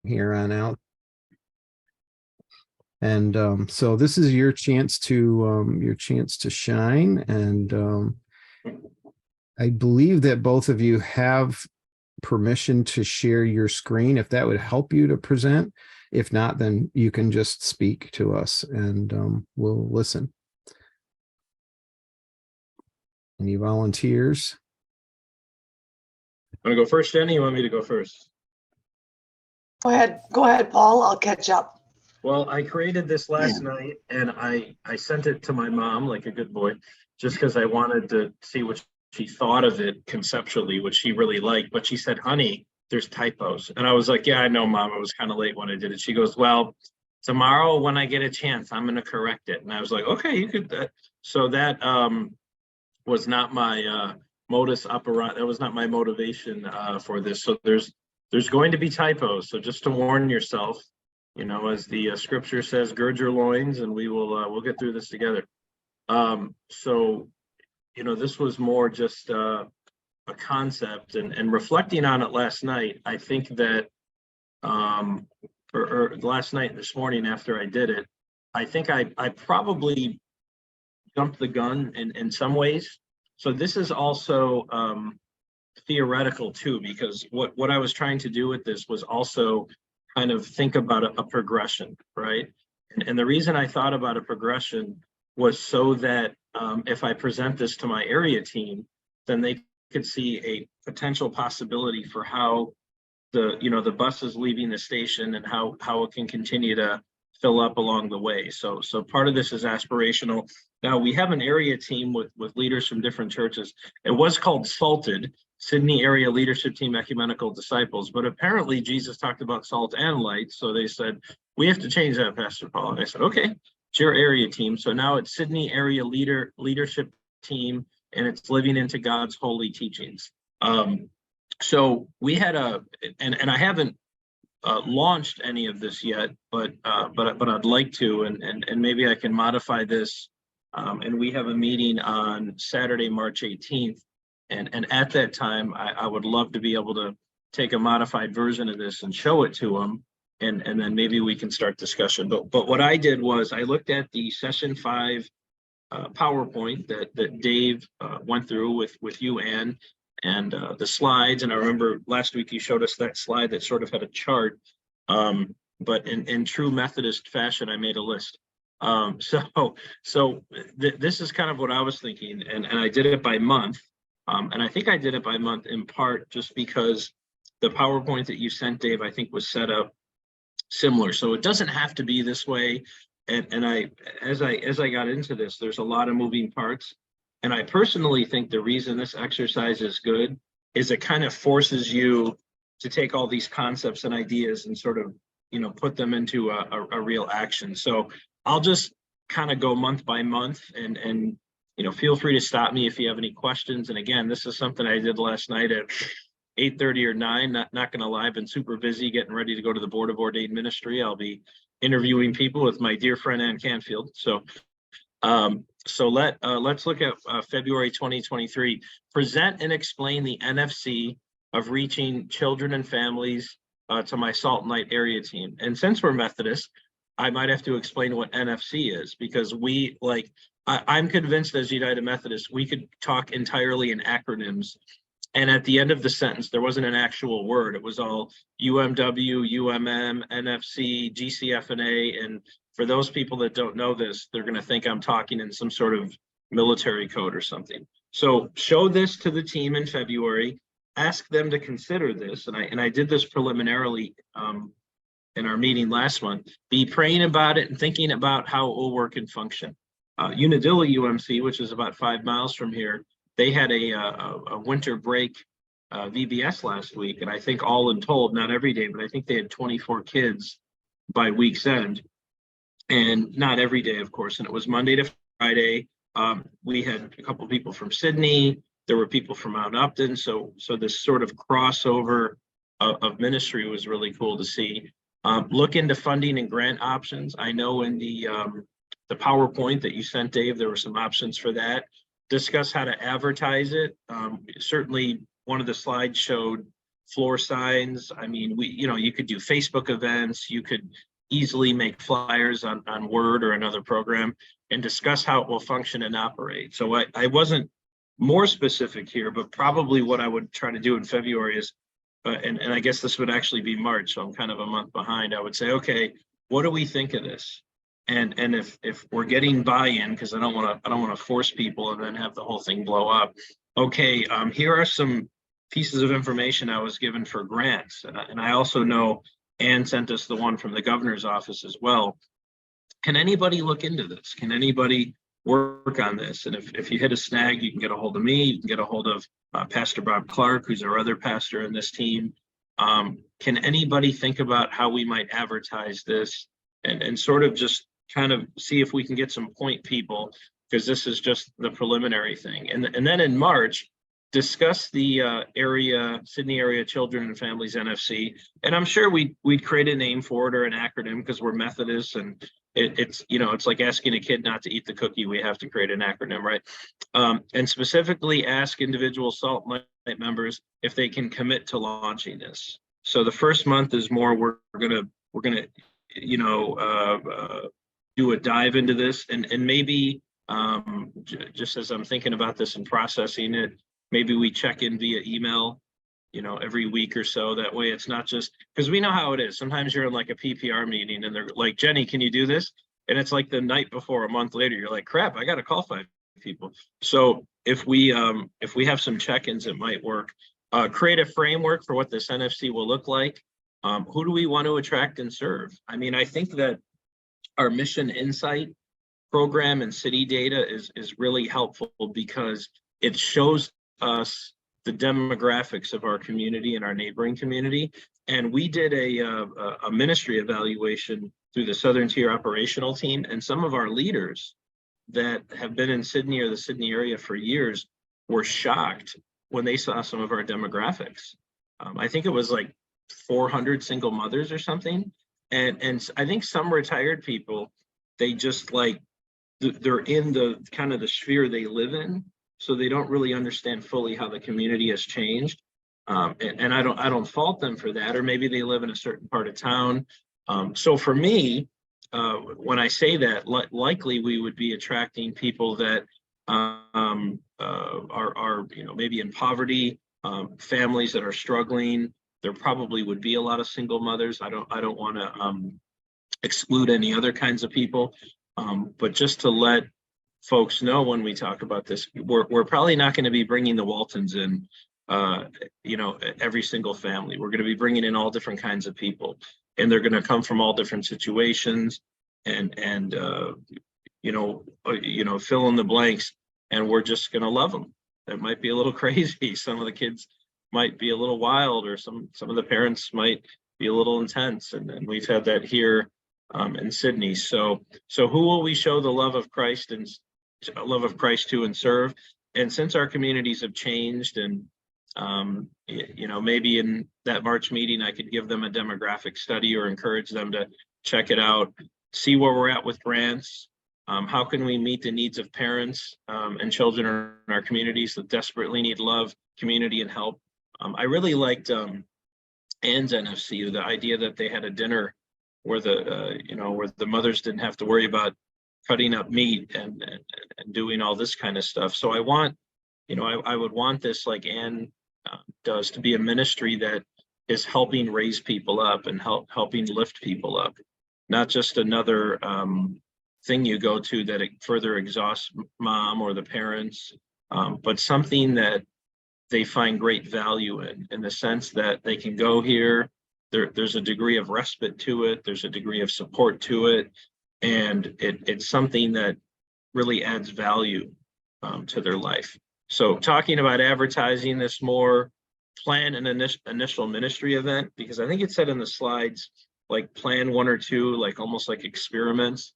here on out. And so this is your chance to shine. And I believe that both of you have permission to share your screen if that would help you to present. If not, then you can just speak to us and we'll listen. Any volunteers? Want to go first, Jenny? You want me to go first? Go ahead, Paul. I'll catch up. Well, I created this last night and I sent it to my mom like a good boy, just because I wanted to see what she thought of it conceptually, which she really liked. But she said, honey, there's typos. And I was like, yeah, I know, Mom. It was kind of late when I did it. She goes, well, tomorrow when I get a chance, I'm going to correct it. And I was like, okay, you could. So that was not my modus operandi. That was not my motivation for this. So there's going to be typos. So just to warn yourself, you know, as the scripture says, gird your loins, and we'll get through this together. So, you know, this was more just a concept, and reflecting on it last night. I think that or last night, this morning after I did it, I think I probably jumped the gun in some ways. So this is also theoretical too, because what I was trying to do with this was also kind of think about a progression, right? And the reason I thought about a progression was so that if I present this to my area team, then they could see a potential possibility for how the bus is leaving the station and how it can continue to fill up along the way. So part of this is aspirational. Now we have an area team with leaders from different churches. It was called SALTED, Sydney Area Leadership Team Ecumenical Disciples, but apparently Jesus talked about salt and light. So they said, we have to change that, Pastor Paul. And I said, okay, it's your area team. So now it's Sydney Area Leadership Team, and it's living into God's holy teachings. So we had and I haven't launched any of this yet, but I'd like to, and maybe I can modify this. And we have a meeting on Saturday, March 18th. And at that time, I would love to be able to take a modified version of this and show it to them. And then maybe we can start discussion. But what I did was I looked at the session 5 PowerPoint that Dave went through with you, Ann, and the slides. And I remember last week you showed us that slide that sort of had a chart. But in true Methodist fashion, I made a list. So this is kind of what I was thinking, and I did it by month. And I think I did it by month in part just because the PowerPoint that you sent, Dave, I think was set up similar. So it doesn't have to be this way. And as I got into this, there's a lot of moving parts. And I personally think the reason this exercise is good is it kind of forces you to take all these concepts and ideas and sort of, you know, put them into a real action. So I'll just kind of go month by month, and you know, feel free to stop me if you have any questions. And again, this is something I did last night at 8:30 or 9. Not going to lie, I've been super busy getting ready to go to the Board of Ordained Ministry. I'll be interviewing people with my dear friend Ann Canfield. So let's look at February 2023. Present and explain the NFC of reaching children and families to my Salt and Light area team. And since we're Methodist, I might have to explain what NFC is, because I'm convinced as United Methodist, we could talk entirely in acronyms. And at the end of the sentence, there wasn't an actual word. It was all UMW, UMM, NFC, GCFNA. And for those people that don't know this, they're going to think I'm talking in some sort of military code or something. So show this to the team in February, ask them to consider this. And I did this preliminarily in our meeting last month. Be praying about it and thinking about how it will work and function. Unadilla UMC, which is about 5 miles from here, they had a winter break VBS last week. And I think all in told, not every day, but I think they had 24 kids by week's end. And not every day, of course. And it was Monday to Friday. We had a couple of people from Sydney. There were people from Mount Upton. So this sort of crossover of ministry was really cool to see. Look into funding and grant options. I know in the PowerPoint that you sent, Dave, there were some options for that. Discuss how to advertise it. Certainly one of the slides showed floor signs. I mean, you could do Facebook events. You could easily make flyers on Word or another program and discuss how it will function and operate. So I wasn't more specific here, but probably what I would try to do in February is, and I guess this would actually be March, so I'm kind of a month behind. I would say, okay, what do we think of this? And if we're getting buy-in, because I don't want to force people and then have the whole thing blow up. Okay, here are some pieces of information I was given for grants, and I also know Ann sent us the one from the governor's office as well. Can anybody look into this? Can anybody work on this? And if you hit a snag, you can get a hold of me. You can get a hold of Pastor Bob Clark, who's our other pastor in this team. Can anybody think about how we might advertise this and sort of just kind of see if we can get some point people, because this is just the preliminary thing. And then in March, discuss the Sydney area Children and Families NFC. And I'm sure we'd create a name for it or an acronym, because we're Methodists, and it's like asking a kid not to eat the cookie. We have to create an acronym, right? And specifically ask individual Salt and Light members if they can commit to launching this. So the first month is more, we're gonna do a dive into this, and maybe just as I'm thinking about this and processing it, maybe we check in via email, every week or so. That way it's not just, because we know how it is. Sometimes you're in like a PPR meeting and they're like, Jenny, can you do this? And it's like the night before, a month later, you're like, crap, I got to call 5 people. So if we have some check-ins, it might work. Create a framework for what this NFC will look like. Who do we want to attract and serve? I mean, I think that our Mission Insight program and city data is really helpful, because it shows us the demographics of our community and our neighboring community. And we did a ministry evaluation through the Southern Tier operational team, and some of our leaders that have been in Sydney or the Sydney area for years were shocked when they saw some of our demographics. I think it was like 400 single mothers or something. And I think some retired people, they just they're in the kind of the sphere they live in, so they don't really understand fully how the community has changed. And I don't fault them for that, or maybe they live in a certain part of town. So for me, when I say that, likely we would be attracting people that are maybe in poverty, families that are struggling. There probably would be a lot of single mothers. I don't want to exclude any other kinds of people, but just to let folks know, when we talk about this, we're probably not going to be bringing the Waltons in, every single family. We're going to be bringing in all different kinds of people, and they're going to come from all different situations, and fill in the blanks, and we're just going to love them. That might be a little crazy. Some of the kids might be a little wild, or some of the parents might be a little intense, and we've had that here in Sydney. So who will we show the love of Christ to and serve? And since our communities have changed, and maybe in that March meeting I could give them a demographic study or encourage them to check it out, see where we're at with grants. How can we meet the needs of parents and children in our communities that desperately need love, community, and help? I really liked Ann's NFC, the idea that they had a dinner where the mothers didn't have to worry about cutting up meat and doing all this kind of stuff. So I would want this, like Ann does, to be a ministry that is helping raise people up and helping lift people up, not just another thing you go to that it further exhausts mom or the parents, but something that they find great value in the sense that they can go here. There's a degree of respite to it. There's a degree of support to it. And it's something that really adds value to their life. So talking about advertising this more, plan an initial ministry event, because I think it said in the slides, like plan 1 or 2, like almost like experiments,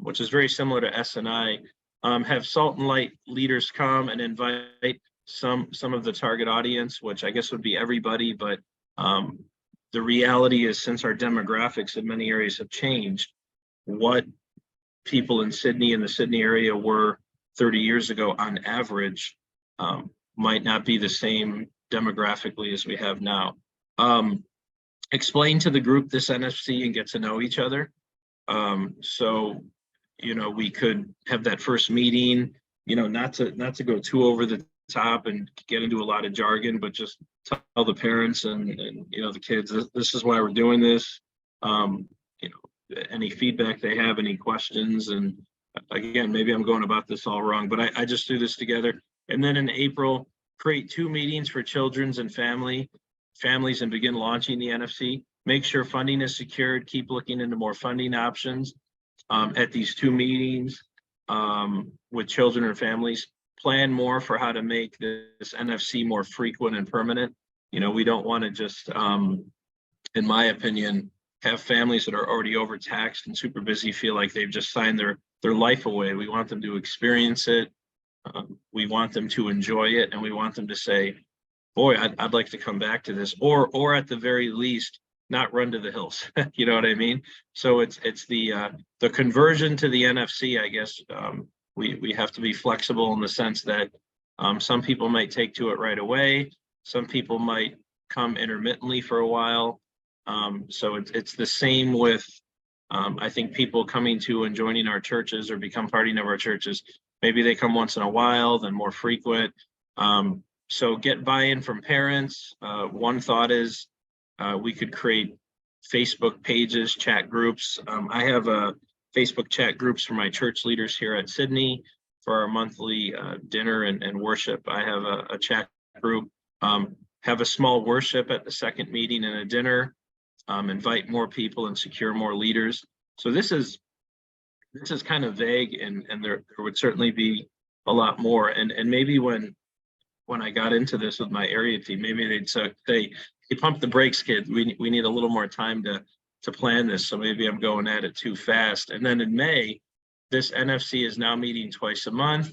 which is very similar to S&I. Have Salt and Light leaders come and invite some of the target audience, which I guess would be everybody, but the reality is, since our demographics in many areas have changed, what people in Sydney and the Sydney area were 30 years ago on average might not be the same demographically as we have now. Explain to the group this NFC and get to know each other. So, we could have that first meeting, not to go too over the top and get into a lot of jargon, but just tell the parents and the kids, this is why we're doing this. Any feedback they have, any questions, and again, maybe I'm going about this all wrong, but I just threw this together. And then in April, create 2 meetings for children's and families and begin launching the NFC. Make sure funding is secured. Keep looking into more funding options at these 2 meetings with children and families. Plan more for how to make this NFC more frequent and permanent. We don't want to just, in my opinion, have families that are already overtaxed and super busy feel like they've just signed their life away. We want them to experience it. We want them to enjoy it, and we want them to say, boy, I'd like to come back to this, or at the very least, not run to the hills. You know what I mean? So it's the conversion to the NFC, I guess. We have to be flexible in the sense that some people might take to it right away. Some people might come intermittently for a while. So it's the same with, I think, people coming to and joining our churches or become part of our churches. Maybe they come once in a while, then more frequent. So get buy-in from parents. One thought is we could create Facebook pages, chat groups. I have Facebook chat groups for my church leaders here at Sydney for our monthly dinner and worship. I have a chat group. Have a small worship at the second meeting and a dinner. Invite more people and secure more leaders. So this is kind of vague, and there would certainly be a lot more. And maybe when I got into this with my area team, maybe they'd say, hey, pump the brakes, kid. We need a little more time to plan this. So maybe I'm going at it too fast. And then in May, this NFC is now meeting twice a month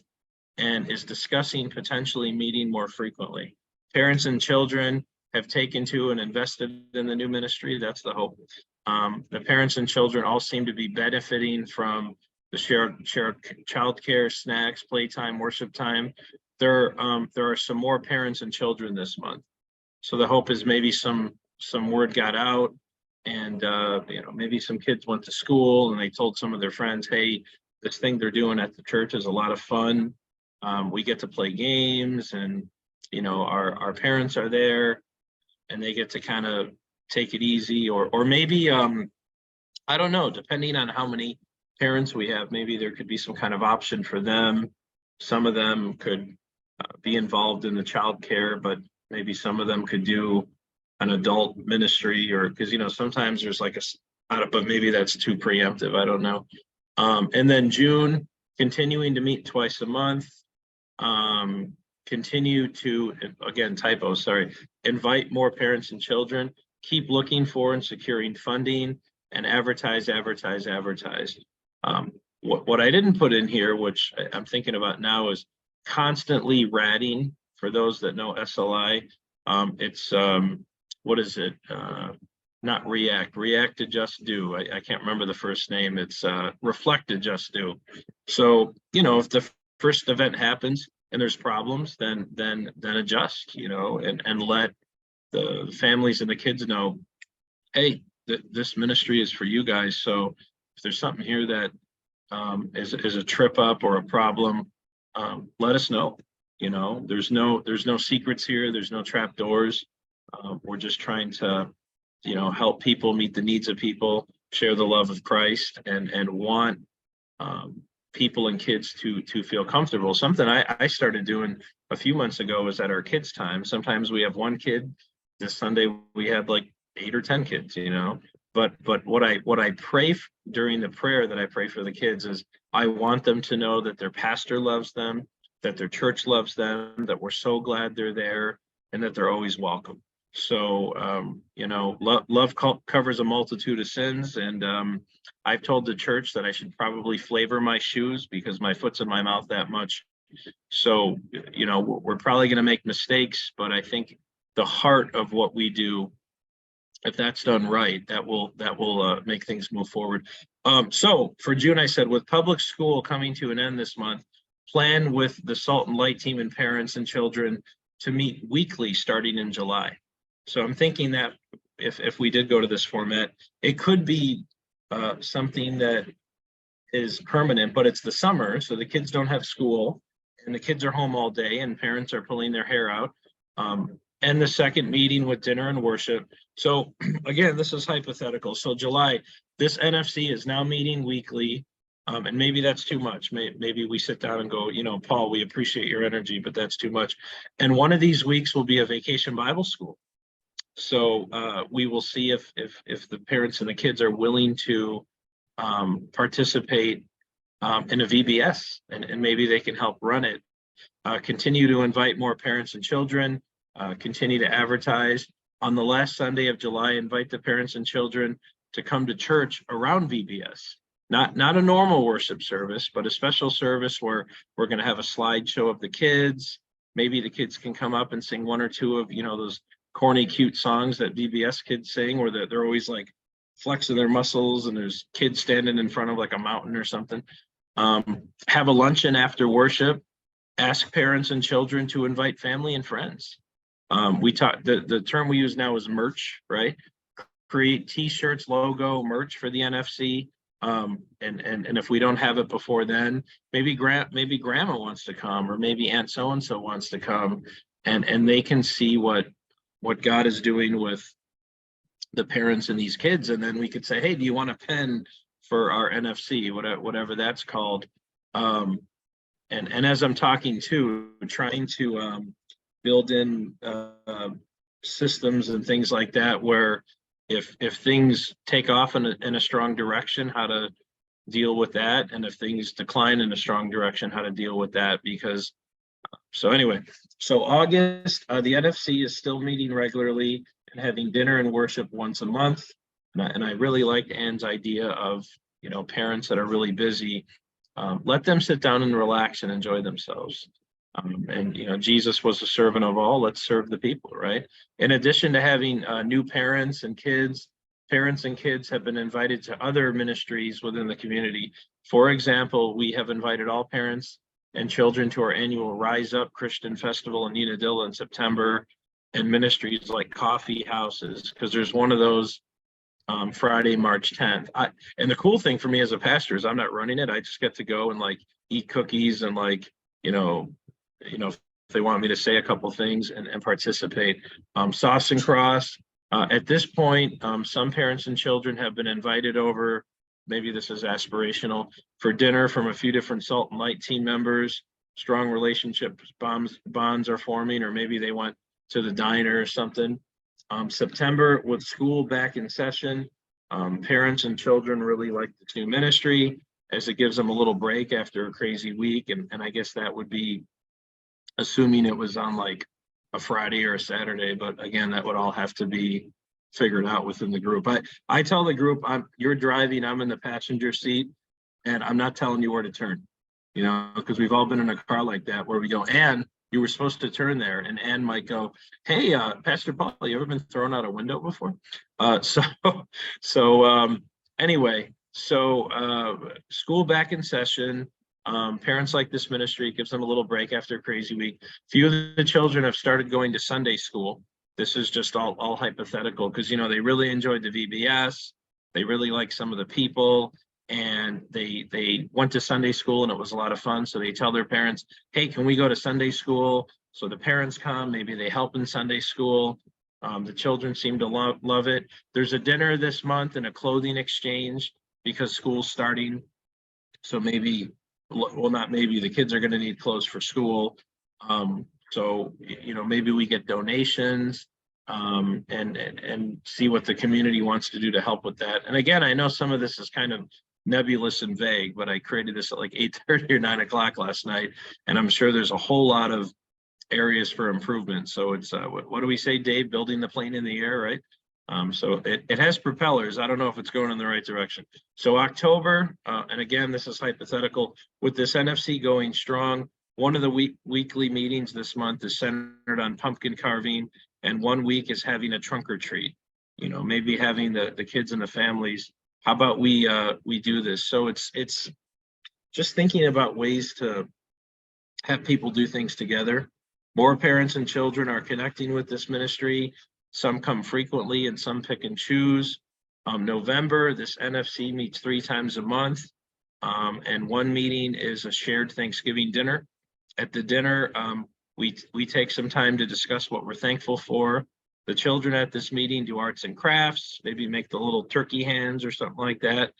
and is discussing potentially meeting more frequently. Parents and children have taken to and invested in the new ministry. That's the hope. The parents and children all seem to be benefiting from the shared childcare, snacks, playtime, worship time. There are some more parents and children this month. So the hope is maybe some word got out, and maybe some kids went to school and they told some of their friends, hey, this thing they're doing at the church is a lot of fun. We get to play games, and our parents are there, and they get to kind of take it easy, or maybe I don't know, depending on how many parents we have, maybe there could be some kind of option for them. Some of them could be involved in the child care, but maybe some of them could do an adult ministry, or because sometimes there's like but maybe that's too preemptive, I don't know. And then June, continuing to meet twice a month. Continue to, again, typo, sorry, invite more parents and children. Keep looking for and securing funding, and advertise. What I didn't put in here, which I'm thinking about now, is constantly ratting. For those that know SLI, it's what is it? Not react to just do. I can't remember the first name. It's reflect to just do. So if the first event happens and there's problems, then adjust. And let the families and the kids know, hey, this ministry is for you guys. So if there's something here that is a trip up or a problem, let us know. There's no secrets here. There's no trap doors. We're just trying to, help people meet the needs of people, share the love of Christ, and want people and kids to feel comfortable. Something I started doing a few months ago was at our kids' time. Sometimes we have one kid. This Sunday we had like 8 or 10 kids, But what I pray during the prayer that I pray for the kids is I want them to know that their pastor loves them, that their church loves them, that we're so glad they're there, and that they're always welcome. So, love covers a multitude of sins. And I've told the church that I should probably flavor my shoes because my foot's in my mouth that much. So, we're probably going to make mistakes, but I think the heart of what we do, if that's done right, that will make things move forward. So for June, I said, with public school coming to an end this month, plan with the Salt and Light team and parents and children to meet weekly starting in July. So I'm thinking that if we did go to this format, it could be something that is permanent, but it's the summer, so the kids don't have school and the kids are home all day and parents are pulling their hair out. And the second meeting with dinner and worship. So again, this is hypothetical. So July, this NFC is now meeting weekly. And maybe that's too much. Maybe we sit down and go, Paul, we appreciate your energy, but that's too much. And one of these weeks will be a vacation Bible school. So we will see if the parents and the kids are willing to participate in a VBS, and maybe they can help run it. Continue to invite more parents and children, continue to advertise. On the last Sunday of July, invite the parents and children to come to church around VBS. Not a normal worship service, but a special service where we're going to have a slideshow of the kids. Maybe the kids can come up and sing one or two of, those corny, cute songs that VBS kids sing, where they're always like flexing their muscles and there's kids standing in front of like a mountain or something. Have a luncheon after worship. Ask parents and children to invite family and friends. We talk, the term we use now is merch, right? Create t-shirts, logo, merch for the NFC. And if we don't have it before then, maybe grandma wants to come, or maybe Aunt so-and-so wants to come, and they can see what God is doing with the parents and these kids. And then we could say, hey, do you want a pen for our NFC, whatever that's called? And as I'm talking too, trying to build in systems and things like that, where if things take off in a strong direction, how to deal with that, and if things decline in a strong direction, how to deal with that. Because so anyway, so August, the NFC is still meeting regularly and having dinner and worship once a month. And I really liked Ann's idea of, parents that are really busy, let them sit down and relax and enjoy themselves. And Jesus was a servant of all. Let's serve the people, right? In addition to having new parents and kids, parents and kids have been invited to other ministries within the community. For example, we have invited all parents and children to our annual Rise Up Christian Festival in Unadilla in September, and ministries like coffee houses, because there's one of those Friday, March 10th. And the cool thing for me as a pastor is I'm not running it. I just get to go and like eat cookies and like, if they want me to say a couple things and participate. Sauce and Cross. At this point, some parents and children have been invited over. Maybe this is aspirational, for dinner from a few different Salt and Light team members. Strong relationships, bonds are forming, or maybe they went to the diner or something. September, with school back in session, parents and children really like the two ministry, as it gives them a little break after a crazy week. And I guess that would be assuming it was on like a Friday or a Saturday, but again, that would all have to be figured out within the group. I tell the group, you're driving, I'm in the passenger seat, and I'm not telling you where to turn, because we've all been in a car like that where we go, Ann, you were supposed to turn there, and Ann might go, hey, Pastor Paul, you ever been thrown out a window before? Anyway, school back in session. Parents like this ministry, gives them a little break after a crazy week. Few of the children have started going to Sunday school. This is just all hypothetical, because they really enjoyed the VBS. They really like some of the people, and they went to Sunday school and it was a lot of fun. So they tell their parents, hey, can we go to Sunday school? So the parents come, maybe they help in Sunday school. The children seem to love it. There's a dinner this month and a clothing exchange because school's starting. So maybe, well, not maybe, the kids are going to need clothes for school. So, maybe we get donations and see what the community wants to do to help with that. And again, I know some of this is kind of nebulous and vague, but I created this at like 8:30 or 9 o'clock last night, and I'm sure there's a whole lot of areas for improvement. So it's what do we say, Dave? Building the plane in the air, right? So it has propellers. I don't know if it's going in the right direction. So October, and again, this is hypothetical, with this NFC going strong, one of the weekly meetings this month is centered on pumpkin carving, and 1 week is having a trunk or treat. Maybe having the kids and the families. How about we do this? So it's just thinking about ways to have people do things together. More parents and children are connecting with this ministry. Some come frequently and some pick and choose. November, this NFC meets 3 times a month. And one meeting is a shared Thanksgiving dinner. At the dinner, we take some time to discuss what we're thankful for. The children at this meeting do arts and crafts, maybe make the little turkey hands or something like that,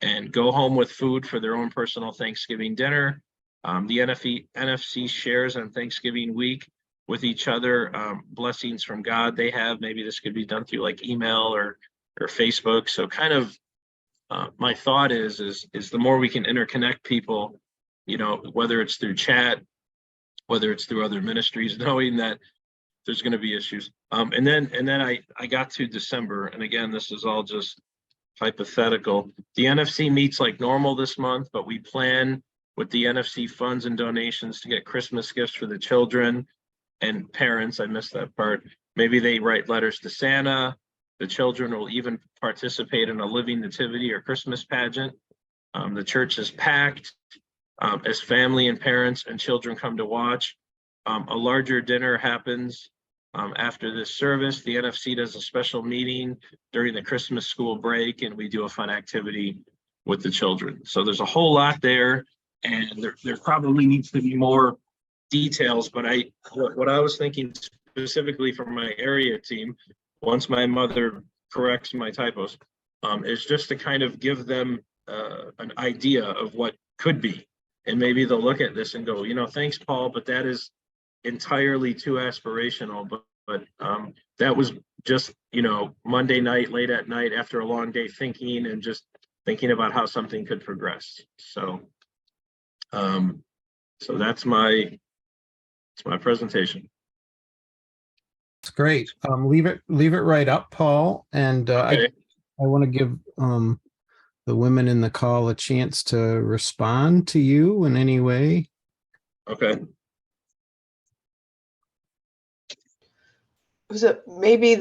and go home with food for their own personal Thanksgiving dinner. The NFC shares on Thanksgiving week with each other blessings from God they have. Maybe this could be done through like email or Facebook. So kind of my thought is the more we can interconnect people, you know, whether it's through chat, whether it's through other ministries, knowing that there's going to be issues. And then I got to December, and again, this is all just hypothetical. The NFC meets like normal this month, but we plan with the NFC funds and donations to get Christmas gifts for the children and parents. I missed that part. Maybe they write letters to Santa. The children will even participate in a living nativity or Christmas pageant. The church is packed as family and parents and children come to watch. A larger dinner happens after this service. The NFC does a special meeting during the Christmas school break, and we do a fun activity with the children. So there's a whole lot there, and there probably needs to be more details, but what I was thinking specifically for my area team, once my mother corrects my typos, is just to kind of give them an idea of what could be. And maybe they'll look at this and go, you know, thanks, Paul, but that is entirely too aspirational. But that was just, you know, Monday night, late at night after a long day thinking and just thinking about how something could progress. So, so that's my presentation. It's great. Leave it right up, Paul. And Okay. I want to give the women in the call a chance to respond to you in any way. Okay. So maybe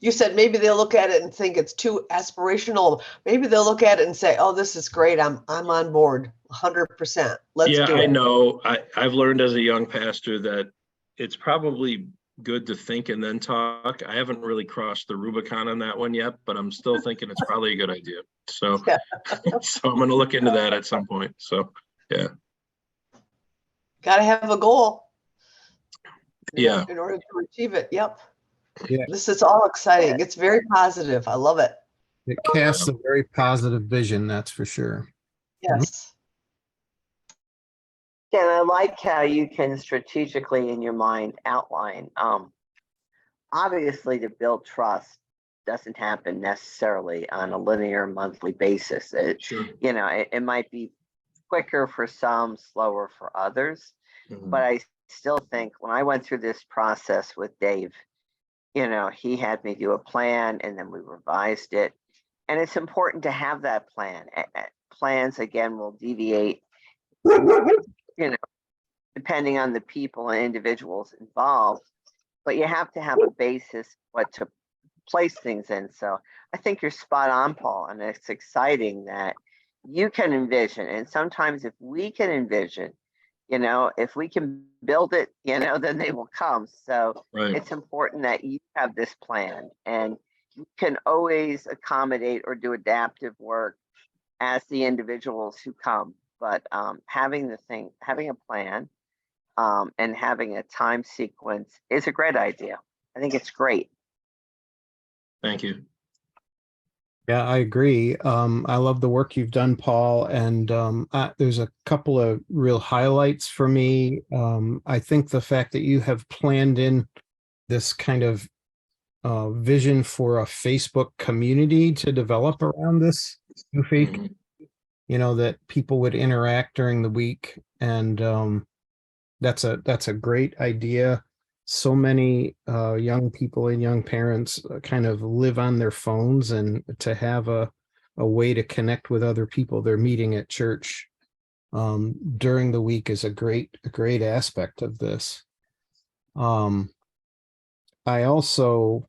you said maybe they'll look at it and think it's too aspirational. Maybe they'll look at it and say, oh, this is great. I'm on board 100%. Let's do it. I know. I've learned as a young pastor that it's probably good to think and then talk. I haven't really crossed the Rubicon on that one yet, but I'm still thinking it's probably a good idea. So, Yeah. so I'm going to look into that at some point. So, yeah. Got to have a goal. Yeah. In order to achieve it. Yep. Yeah. This is all exciting. It's very positive. I love it. It casts a very positive vision, that's for sure. Yes. And I like how you can strategically in your mind outline. Obviously, to build trust doesn't happen necessarily on a linear monthly basis. Sure. You know, it might be quicker for some, slower for others. Mhm. But I still think when I went through this process with Dave, you know, he had me do a plan and then we revised it. And it's important to have that plan. Plans, again, will deviate, you know, depending on the people and individuals involved, but you have to have a basis what to place things in. So I think you're spot on, Paul, and it's exciting that you can envision. And sometimes if we can envision, you know, if we can build it, you know, then they will come. So Right. it's important that you have this plan, and you can always accommodate or do adaptive work as the individuals who come. But having a plan and having a time sequence is a great idea. I think it's great. Thank you. Yeah, I agree. I love the work you've done, Paul. And there's a couple of real highlights for me. I think the fact that you have planned in this kind of vision for a Facebook community to develop around this new faith, Mhm. you know, that people would interact during the week. And that's a great idea. So many young people and young parents kind of live on their phones, and to have a way to connect with other people they're meeting at church during the week is a great aspect of this. I also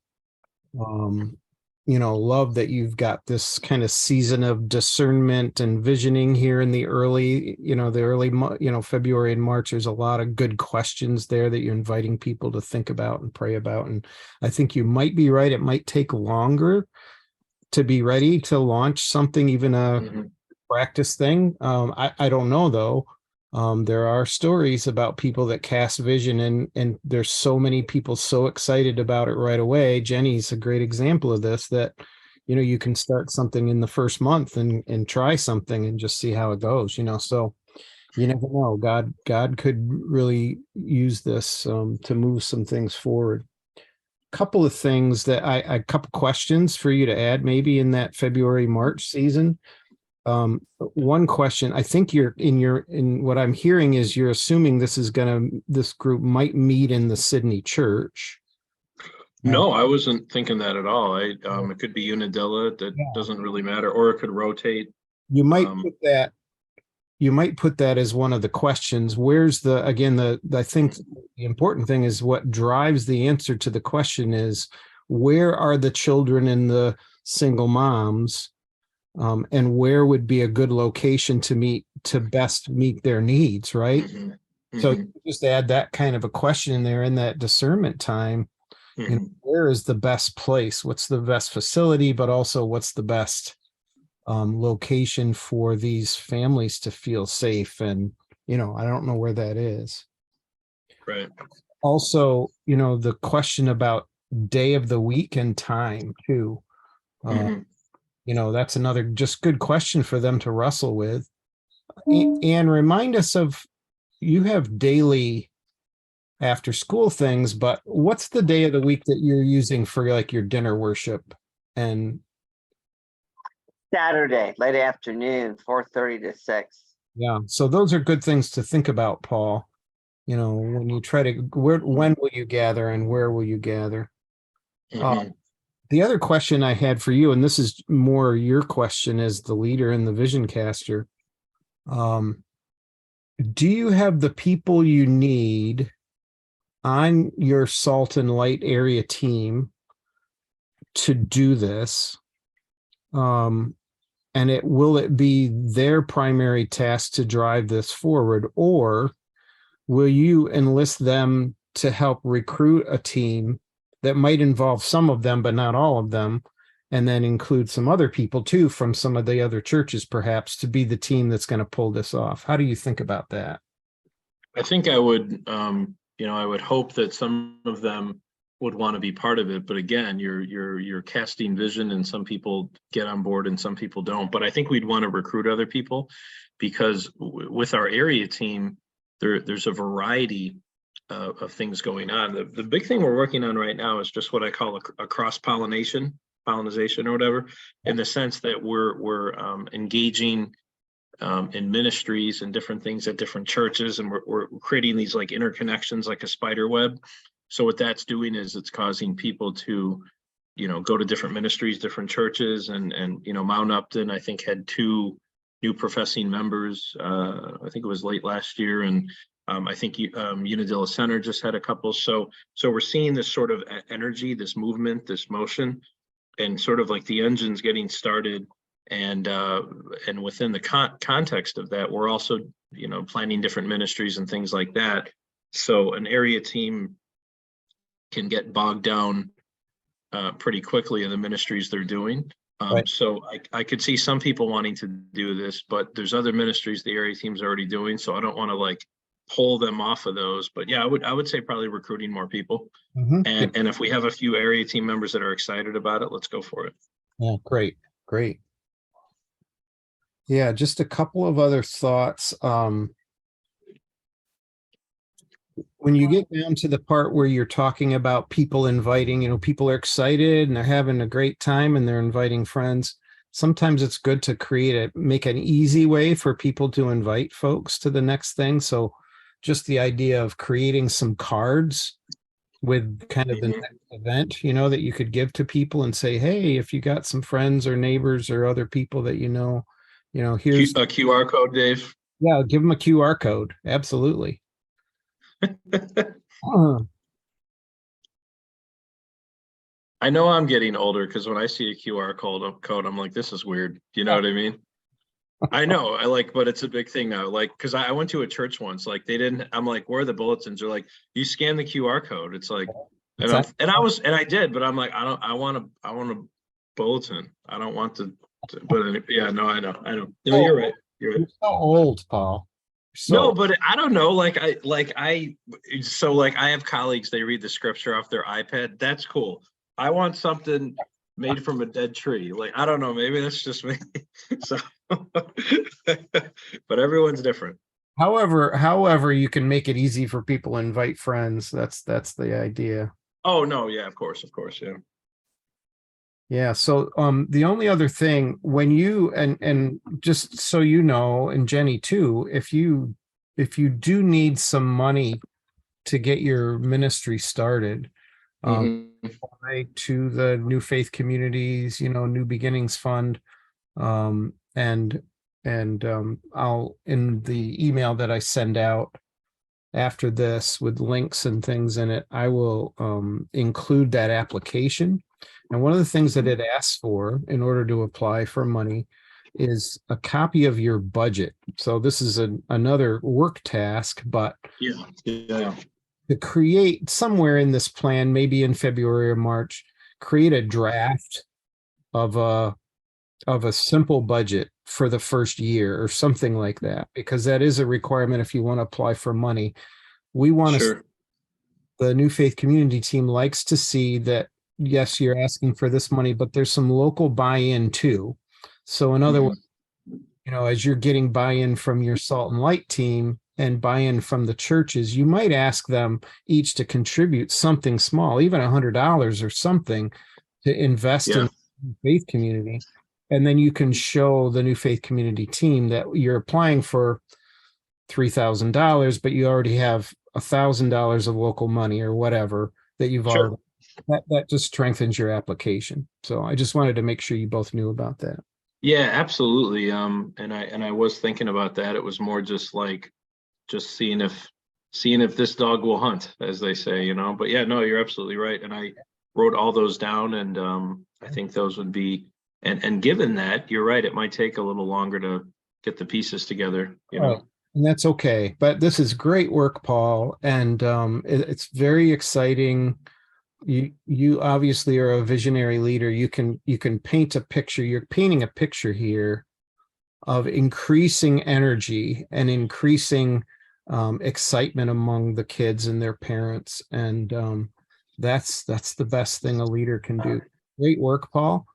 love that you've got this kind of season of discernment and visioning here in the early, February and March. There's a lot of good questions there that you're inviting people to think about and pray about. And I think you might be right. It might take longer to be ready to launch something, even a Mhm. practice thing. I don't know though. There are stories about people that cast vision, and there's so many people so excited about it right away. Jenny's a great example of this, that, you can start something in the first month and try something and just see how it goes, so you never know. God could really use this, to move some things forward. Couple of things that a couple questions for you to add maybe in that February, March season. One question, I think in what I'm hearing is you're assuming this group might meet in the Sydney church. No, I wasn't thinking that at all. It could be Unadilla, that Yeah. doesn't really matter, or it could rotate. You might Um, put that as one of the questions. Where's I think the important thing is what drives the answer to the question is, where are the children and the single moms? And where would be a good location to best meet their needs, right? mhm, So mhm, just add that kind of a question in there in that discernment time. mhm. Where is the best place? What's the best facility, but also what's the best location for these families to feel safe? And, I don't know where that is. Right. Also, the question about day of the week and time too. Mhm. That's another just good question for them to wrestle with. And remind us of, you have daily after school things, but what's the day of the week that you're using for like your dinner worship? And Saturday, late afternoon, 4:30 to 6. yeah, so those are good things to think about, Paul. When you try to, when will you gather and where will you gather? Mhm. The other question I had for you, and this is more your question as the leader and the vision caster. Do you have the people you need on your Salt and Light area team to do this? And will it be their primary task to drive this forward, or will you enlist them to help recruit a team that might involve some of them, but not all of them, and then include some other people too from some of the other churches, perhaps, to be the team that's going to pull this off? How do you think about that? I think I would, I would hope that some of them would want to be part of it. But again, you're casting vision, and some people get on board and some people don't. But I think we'd want to recruit other people, because with our area team, there's a variety of things going on. The big thing we're working on right now is just what I call a pollinization or whatever, in the sense that we're engaging in ministries and different things at different churches, and we're creating these like interconnections, like a spider web. So what that's doing is it's causing people to, go to different ministries, different churches, and Mount Upton, I think, had 2 new professing members. I think it was late last year, and I think Unadilla Center just had a couple. So we're seeing this sort of energy, this movement, this motion, and sort of like the engine's getting started. And within the context of that, we're also, planning different ministries and things like that. So an area team can get bogged down pretty quickly in the ministries they're doing. Right. So I could see some people wanting to do this, but there's other ministries the area team's already doing. So I don't want to like pull them off of those. But yeah, I would say probably recruiting more people. Mhm. And if we have a few area team members that are excited about it, let's go for it. Yeah, great. Yeah, just a couple of other thoughts. When you get down to the part where you're talking about people inviting, people are excited and they're having a great time and they're inviting friends. Sometimes it's good to make an easy way for people to invite folks to the next thing. So just the idea of creating some cards with kind of the Mhm. next event, that you could give to people and say, hey, if you got some friends or neighbors or other people that here's, A QR code, Dave. yeah, give them a QR code. Absolutely. Uh, I know I'm getting older because when I see a QR code, I'm like, this is weird. You know what I mean? I know, but it's a big thing now. Like, because I went to a church once, like they didn't. I'm like, where are the bulletins? They're like, you scan the QR code. It's like, and I did, but I'm like, I want a bulletin. I don't want to. But yeah, no, I know. No, you're right. You're right. You're so old, Paul. No, So but I don't know. So I have colleagues, they read the scripture off their iPad. That's cool. I want something made from a dead tree. Like, I don't know, maybe that's just me. So, but everyone's different. however, you can make it easy for people to invite friends. That's the idea. Oh, no, yeah, of course, yeah. Yeah. So the only other thing when you and just so you know, and Jenny too, if you do need some money to get your ministry started, Mhm. apply to the New Faith Communities, New Beginnings Fund. And I'll, in the email that I send out after this with links and things in it, I will include that application. And one of the things that it asks for in order to apply for money is a copy of your budget. So this is another work task, but Yeah. to create somewhere in this plan, maybe in February or March, create a draft of a simple budget for the first year or something like that, because that is a requirement if you want to apply for money. We want to, Sure. the New Faith Community team likes to see that, yes, you're asking for this money, but there's some local buy-in too. So in other words, as you're getting buy-in from your Salt and Light team and buy-in from the churches, you might ask them each to contribute something small, even $100 or something, to invest in the faith community. And then you can show the New Faith Community team that you're applying for $3,000, but you already have $1,000 of local money or whatever that you've Sure. already. That just strengthens your application. So I just wanted to make sure you both knew about that. Yeah, absolutely. And I was thinking about that. It was more just seeing if this dog will hunt, as they say, But yeah, no, you're absolutely right. And I wrote all those down, and I think those would be, and given that, you're right, it might take a little longer to get the pieces together, And that's okay. But this is great work, Paul. And it's very exciting. You obviously are a visionary leader. You can paint a picture. You're painting a picture here of increasing energy and increasing excitement among the kids and their parents. And that's the best thing a leader can do. Great work, Paul.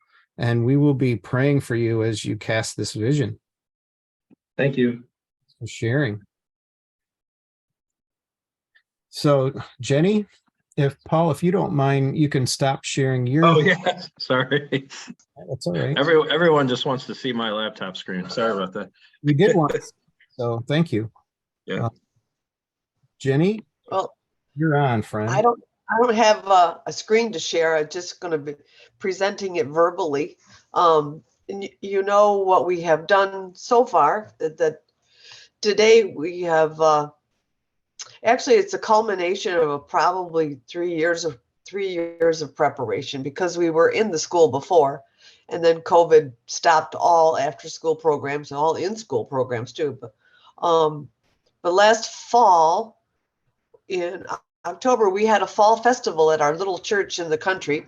And we will be praying for you as you cast this vision. Thank you. For sharing. So, Jenny, if you don't mind, you can stop sharing your. Oh yeah, sorry. That's all right. Everyone just wants to see my laptop screen. Sorry about that. We did once, so thank you. Yeah. Well, Jenny, you're on, friend. I don't have a screen to share. I'm just going to be presenting it verbally. And you know what we have done so far. That today we have. Actually, it's a culmination of probably 3 years of preparation, because we were in the school before, and then COVID stopped all after-school programs and all in-school programs too. But last fall, in October, we had a fall festival at our little church in the country,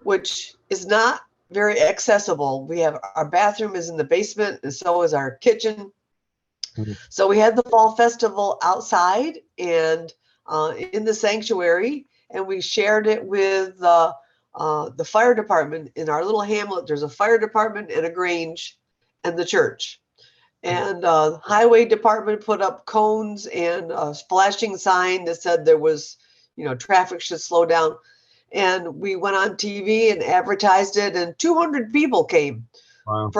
which is not very accessible. We have our bathroom is in the basement, and so is our kitchen. So we had the fall festival outside and in the sanctuary, and we shared it with the fire department in our little hamlet. There's a fire department and a Grange and the church. And highway department put up cones and a flashing sign that said there was, traffic should slow down. And we went on TV and advertised it, and 200 people came. Wow.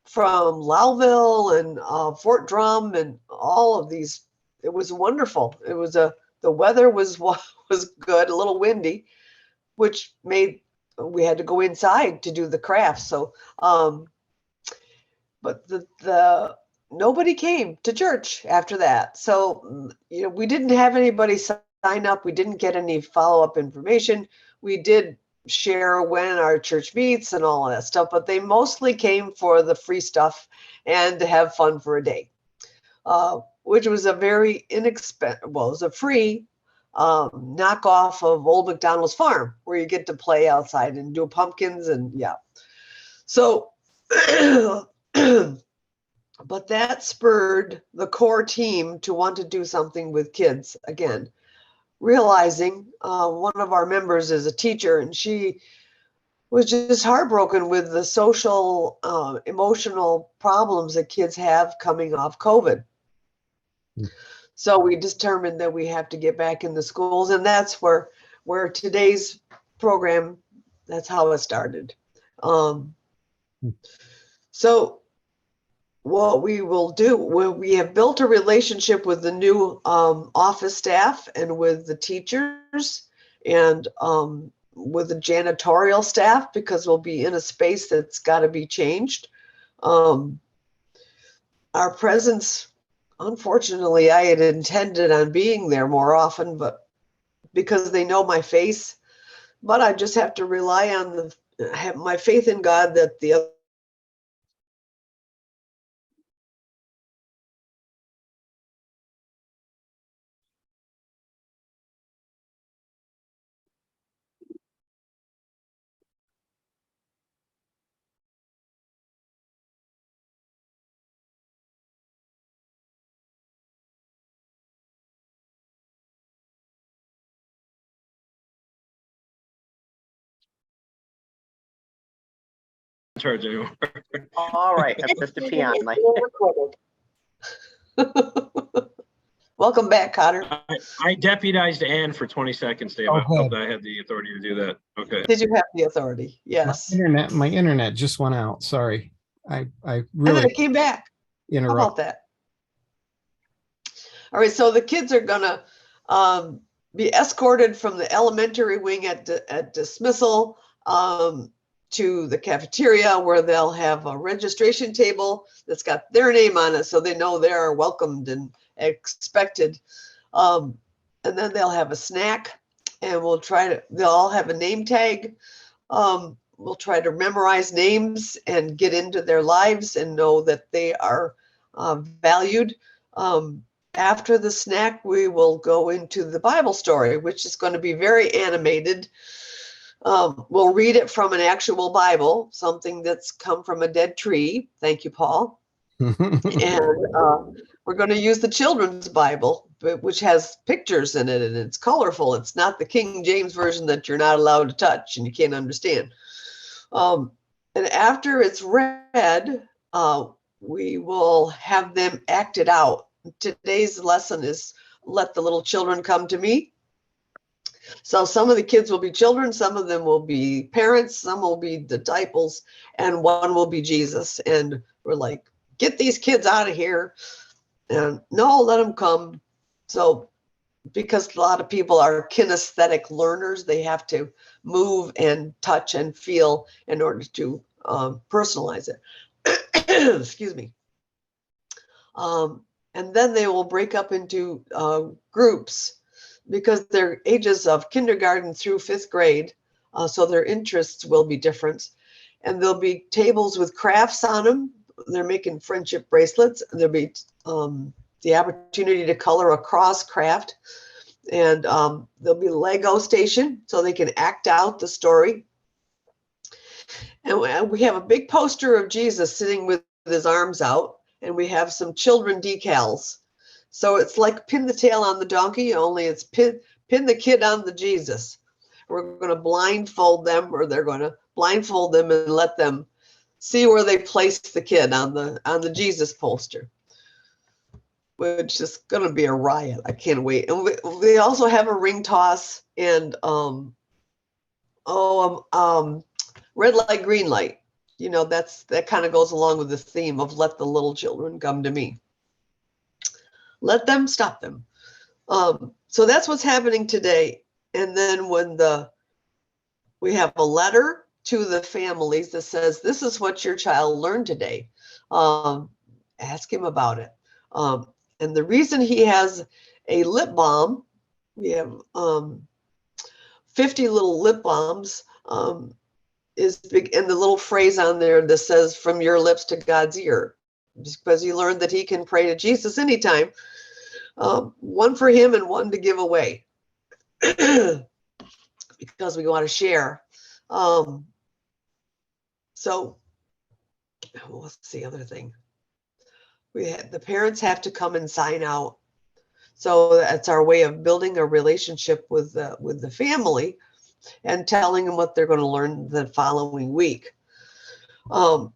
From Lowville and Fort Drum and all of these. It was wonderful. It was the weather was good, a little windy, which made we had to go inside to do the crafts. So, but the nobody came to church after that. So, we didn't have anybody sign up. We didn't get any follow-up information. we did share when our church meets and all of that stuff, but they mostly came for the free stuff and to have fun for a day, which was a very inexpensive, well, it was a free knockoff of Old McDonald's Farm, where you get to play outside and do pumpkins and yeah. So, but that spurred the core team to want to do something with kids again, realizing one of our members is a teacher, and she was just heartbroken with the social, emotional problems that kids have coming off COVID. So we determined that we have to get back in the schools, and that's where today's program, that's how it started. So what we will do, we have built a relationship with the new office staff and with the teachers and with the janitorial staff, because we'll be in a space that's got to be changed. Our presence, unfortunately, I had intended on being there more often, but because they know my face, but I just have to rely on have my faith in God that the other Charge anymore. All right, Mr. Pion, Welcome back, Cotter. I deputized Ann for 20 seconds, Dave. Oh, I hope good. I had the authority to do that. Okay. Did you have the authority? Yes. My internet just went out. Sorry. I And then really it came back. How about interrupt. that? All right, so the kids are gonna be escorted from the elementary wing at dismissal to the cafeteria, where they'll have a registration table that's got their name on it, so they know they're welcomed and expected. And then they'll have a snack, and they'll all have a name tag. We'll try to memorize names and get into their lives and know that they are valued. After the snack, we will go into the Bible story, which is going to be very animated. We'll read it from an actual Bible, something that's come from a dead tree. Thank you, Paul. And we're going to use the children's Bible, which has pictures in it, and it's colorful. It's not the King James version that you're not allowed to touch and you can't understand. And after it's read, we will have them act it out. Today's lesson is let the little children come to me. So some of the kids will be children, some of them will be parents, some will be disciples, and one will be Jesus. And we're like, get these kids out of here. And no, let them come. So because a lot of people are kinesthetic learners, they have to move and touch and feel in order to personalize it. Excuse me. And then they will break up into groups, because their ages of kindergarten through 5th grade, so their interests will be different. And there'll be tables with crafts on them. They're making friendship bracelets. There'll be the opportunity to color a cross craft. And there'll be a Lego station, so they can act out the story. And we have a big poster of Jesus sitting with his arms out, and we have some children decals. So it's like pin the tail on the donkey, only it's pin the kid on the Jesus. We're going to blindfold them, or they're going to blindfold them and let them see where they place the kid on the Jesus poster, which is going to be a riot. I can't wait. And we also have a ring toss and red light, green light. You know, that kind of goes along with the theme of let the little children come to me. Let them, stop them. So that's what's happening today. And then when we have a letter to the families that says, this is what your child learned today. Ask him about it. And the reason he has a lip balm, we have 50 little lip balms is big, and the little phrase on there that says "from your lips to God's ear," just because you learned that he can pray to Jesus anytime. One for him and one to give away because we want to share. So what's the other thing? The parents have to come and sign out. So that's our way of building a relationship with the family and telling them what they're going to learn the following week. So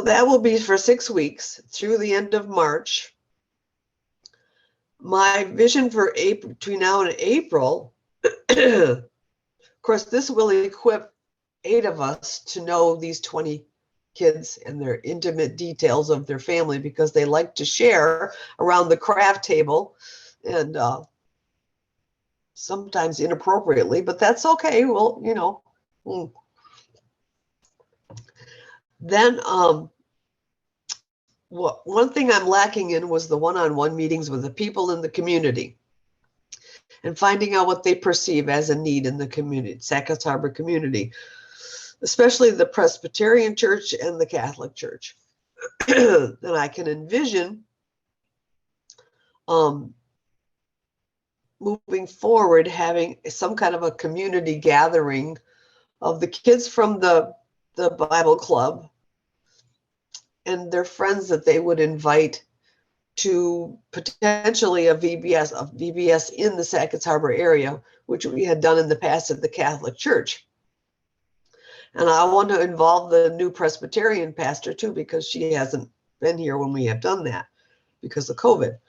that will be for 6 weeks through the end of March. My vision for April, between now and April, of course, this will equip 8 of us to know these 20 kids and their intimate details of their family, because they like to share around the craft table, and sometimes inappropriately, but that's okay. Well, you know. Then one thing I'm lacking in was the one-on-one meetings with the people in the community and finding out what they perceive as a need in the community, Sackets Harbor community, especially the Presbyterian Church and the Catholic Church. And I can envision moving forward having some kind of a community gathering of the kids from the Bible club and their friends that they would invite to potentially a VBS in the Sackets Harbor area, which we had done in the past at the Catholic Church. And I want to involve the new Presbyterian pastor too, because she hasn't been here when we have done that because of COVID.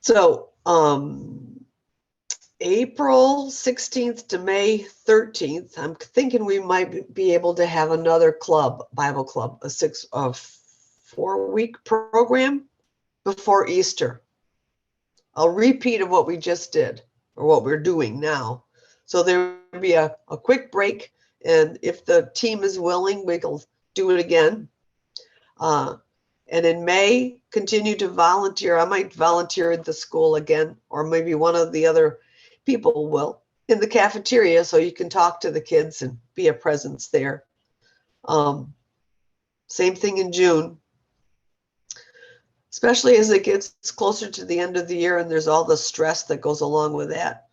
So April 16th to May 13th, I'm thinking we might be able to have another club, Bible club, a 4-week program before Easter. A repeat of what we just did, or what we're doing now. So there will be a quick break, and if the team is willing, we'll do it again. And in May, continue to volunteer. I might volunteer at the school again, or maybe one of the other people will, in the cafeteria, so you can talk to the kids and be a presence there. Same thing in June, especially as it gets closer to the end of the year and there's all the stress that goes along with that.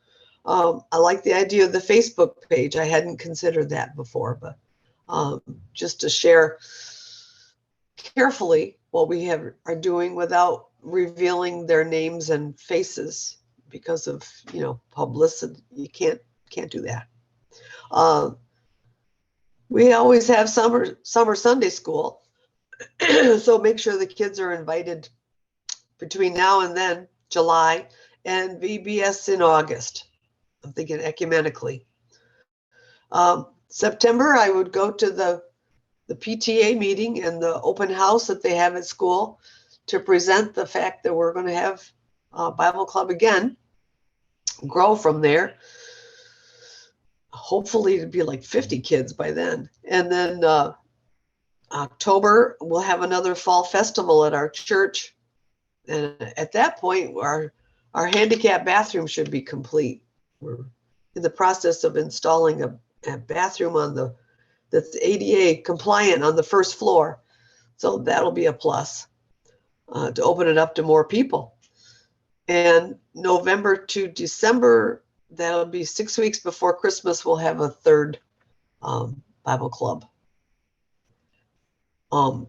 I like the idea of the Facebook page. I hadn't considered that before, but just to share carefully what we are doing without revealing their names and faces because of, publicity. You can't do that. We always have summer Sunday school, so make sure the kids are invited between now and then, July, and VBS in August. I'm thinking ecumenically. September, I would go to the PTA meeting and the open house that they have at school to present the fact that we're going to have Bible club again, grow from there. Hopefully it'd be like 50 kids by then. And then October, we'll have another fall festival at our church. And at that point, our handicap bathroom should be complete. We're in the process of installing a bathroom that's ADA compliant on the first floor. So that'll be a plus to open it up to more people. And November to December, that'll be 6 weeks before Christmas, we'll have a third Bible club. I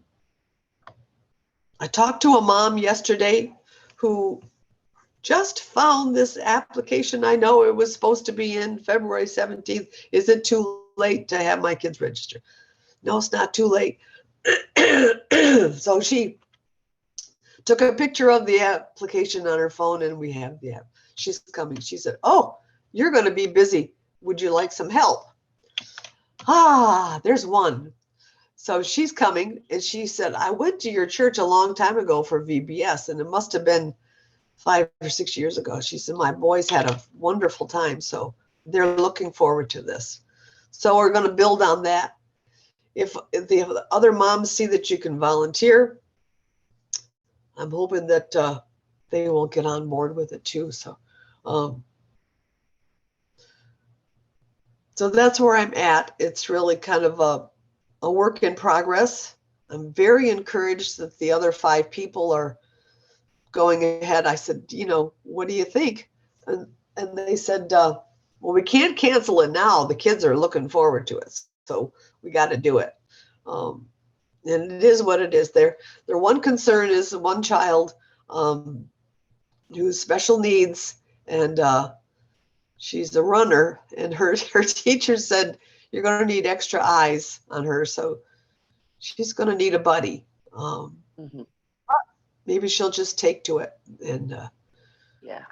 talked to a mom yesterday who just found this application. I know it was supposed to be in February 17th. Is it too late to have my kids register? No, it's not too late. So she took a picture of the application on her phone, and we have the app. She's coming. She said, "Oh, you're going to be busy. Would you like some help?" There's one. So she's coming, and she said, "I went to your church a long time ago for VBS, and it must have been 5 or 6 years ago." She said, "My boys had a wonderful time, so they're looking forward to this." So we're going to build on that. If the other moms see that you can volunteer, I'm hoping that they will get on board with it too. So So that's where I'm at. It's really kind of a work in progress. I'm very encouraged that the other 5 people are going ahead. I said, what do you think? And they said, well, we can't cancel it now. The kids are looking forward to it. So we got to do it. And it is what it is. Their one concern is one child who's special needs, and she's a runner, and her teacher said, you're going to need extra eyes on her. So she's going to need a buddy. Mhm. Maybe she'll just take to it. And Yeah.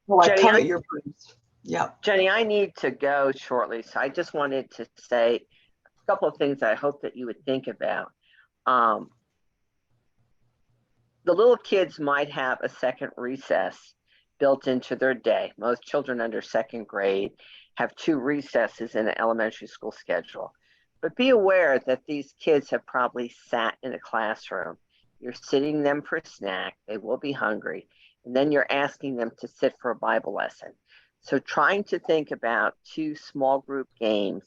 well, I Jenny, covet your dreams. Yeah. Jenny, I need to go shortly. So I just wanted to say a couple of things I hope that you would think about. The little kids might have a second recess built into their day. Most children under 2nd grade have 2 recesses in an elementary school schedule. But be aware that these kids have probably sat in a classroom. You're sitting them for a snack. They will be hungry. And then you're asking them to sit for a Bible lesson. So trying to think about 2 small group games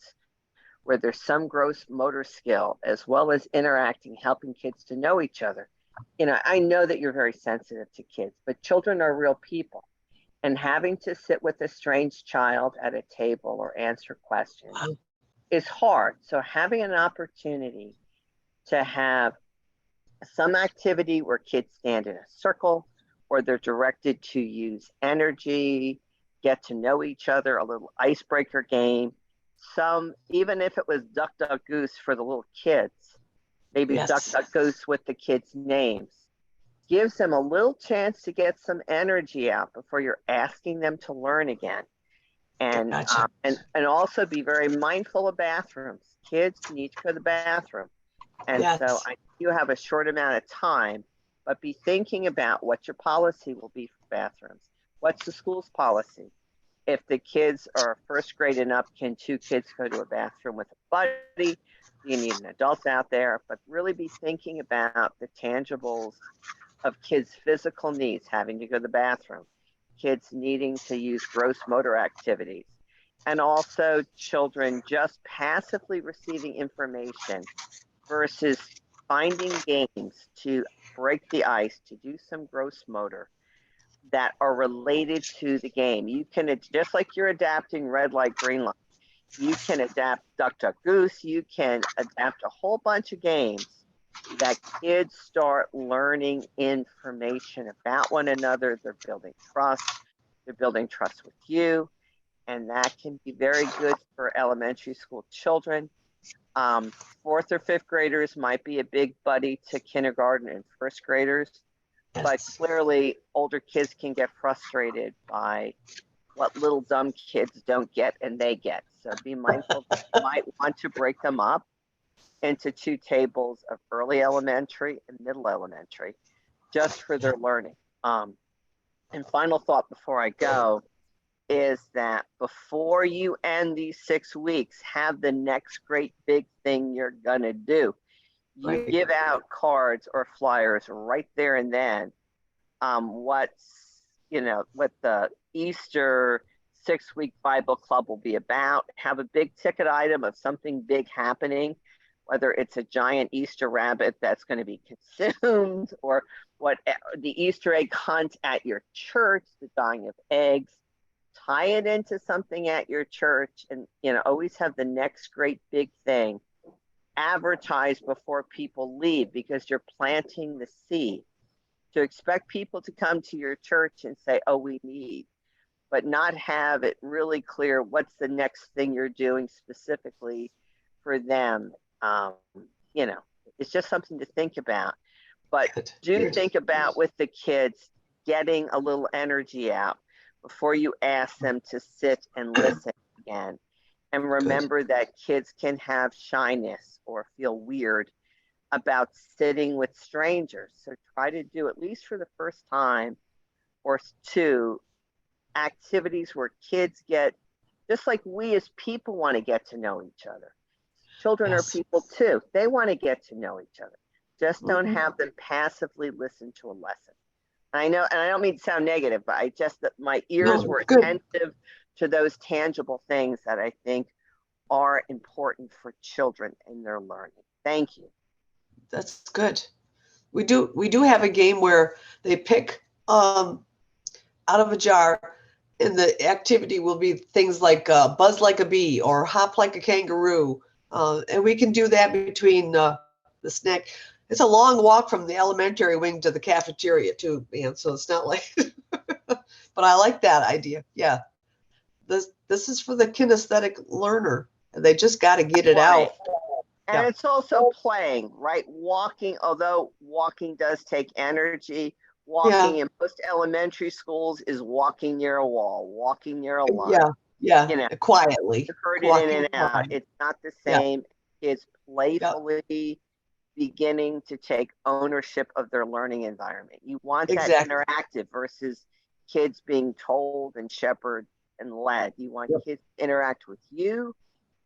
where there's some gross motor skill, as well as interacting, helping kids to know each other. I know that you're very sensitive to kids, but children are real people. And having to sit with a strange child at a table or answer questions is hard. So having an opportunity to have some activity where kids stand in a circle, or they're directed to use energy, get to know each other, a little icebreaker game. Even if it was duck, duck, goose for the little kids, maybe Yes. duck, duck, goose with the kids' names, gives them a little chance to get some energy out before you're asking them to learn again. And, Gotcha. and also be very mindful of bathrooms. Kids need to go to the bathroom. And Yes. so I know you have a short amount of time, but be thinking about what your policy will be for bathrooms. What's the school's policy? If the kids are 1st grade and up, can 2 kids go to a bathroom with a buddy? You need an adult out there, but really be thinking about the tangibles of kids' physical needs, having to go to the bathroom, kids needing to use gross motor activities, and also children just passively receiving information versus finding games to break the ice, to do some gross motor that are related to the game. You can, just like you're adapting red light, green light, you can adapt duck, duck, goose. You can adapt a whole bunch of games that kids start learning information about one another. They're building trust. They're building trust with you. And that can be very good for elementary school children. 4th or 5th graders might be a big buddy to kindergarten and 1st graders. Yes. But clearly older kids can get frustrated by what little dumb kids don't get and they get. So be mindful that you might want to break them up into 2 tables of early elementary and middle elementary, just for their learning. And final thought before I go is that before you end these 6 weeks, have the next great big thing you're gonna do. You Right. give out cards or flyers right there and then. What the Easter 6-week Bible Club will be about. Have a big ticket item of something big happening, whether it's a giant Easter rabbit that's going to be consumed, or what the Easter egg hunt at your church, the dying of eggs. Tie it into something at your church, and always have the next great big thing advertised before people leave, because you're planting the seed. To expect people to come to your church and say, oh, we need, but not have it really clear what's the next thing you're doing specifically for them. It's just something to think about. But do think about with the kids getting a little energy out before you ask them to sit and listen again. And remember that kids can have shyness or feel weird about sitting with strangers. So try to do, at least for the first time or 2, activities where kids get, just like we as people want to get to know each other. Children are people too. They want to get to know each other. Just don't have them passively listen to a lesson. I know, and I don't mean to sound negative, but that my ears were attentive to those tangible things that I think are important for children in their learning. Thank you. That's good. We do have a game where they pick out of a jar, and the activity will be things like buzz like a bee or hop like a kangaroo. And we can do that between the snack. It's a long walk from the elementary wing to the cafeteria too, man. So it's not like, but I like that idea. Yeah. This is for the kinesthetic learner. They just got to get it out. And Yeah. it's also playing, right? Walking, although walking does take energy, walking in most elementary schools is walking near a wall, walking near a line. Yeah. You know, Quietly. you heard it in and out. It's not the same. It's playfully beginning to take ownership of their learning environment. You want that interactive versus kids being told and shepherded and led. You want kids to interact with you,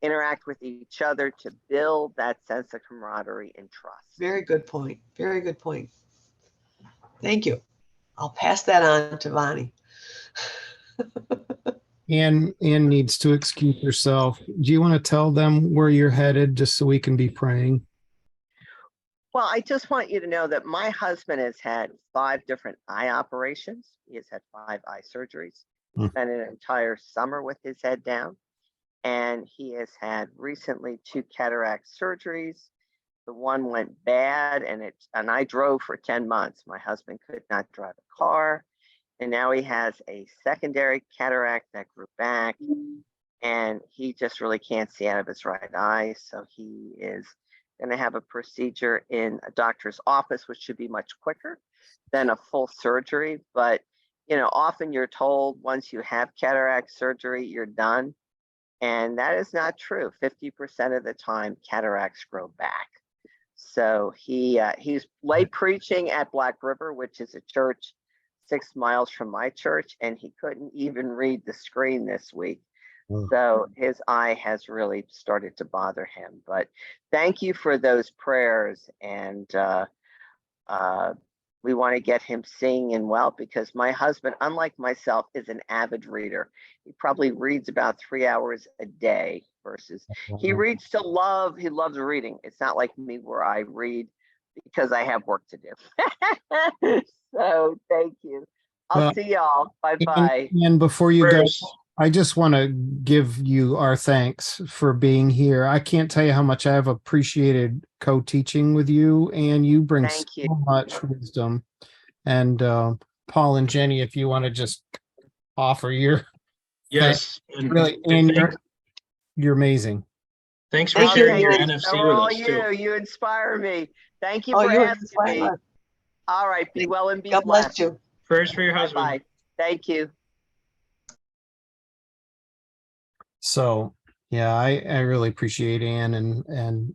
interact with each other to build that sense of camaraderie and trust. Very good point. Very good point. Thank you. I'll pass that on to Vonnie. Ann needs to excuse herself. Do you want to tell them where you're headed just so we can be praying? Well, I just want you to know that my husband has had 5 different eye operations. He has had 5 eye surgeries. He spent an entire summer with his head down. And he has had recently 2 cataract surgeries. The one went bad, and I drove for 10 months. My husband could not drive a car. And now he has a secondary cataract that grew back, and he just really can't see out of his right eye. So he is going to have a procedure in a doctor's office, which should be much quicker than a full surgery. But, you know, often you're told once you have cataract surgery, you're done. And that is not true. 50% of the time, cataracts grow back. So he's lay preaching at Black River, which is a church 6 miles from my church, and he couldn't even read the screen this week. So his eye has really started to bother him. But thank you for those prayers. And we want to get him seeing and well, because my husband, unlike myself, is an avid reader. He probably reads about 3 hours a day versus he reads to love. He loves reading. It's not like me where I read because I have work to do. So thank you. I'll see y'all. Bye-bye. And before you go, I just want to give you our thanks for being here. I can't tell you how much I've appreciated co-teaching with you, and you bring so much wisdom. And Paul and Jenny, if you want to just offer your yes, really, and you're amazing. Thanks for sharing your NFC so with all us too. You inspire me. Thank you for asking me. All right, be well and be God blessed. Bless you. Prayers for your husband. Bye. Thank you. So yeah, I really appreciate Ann and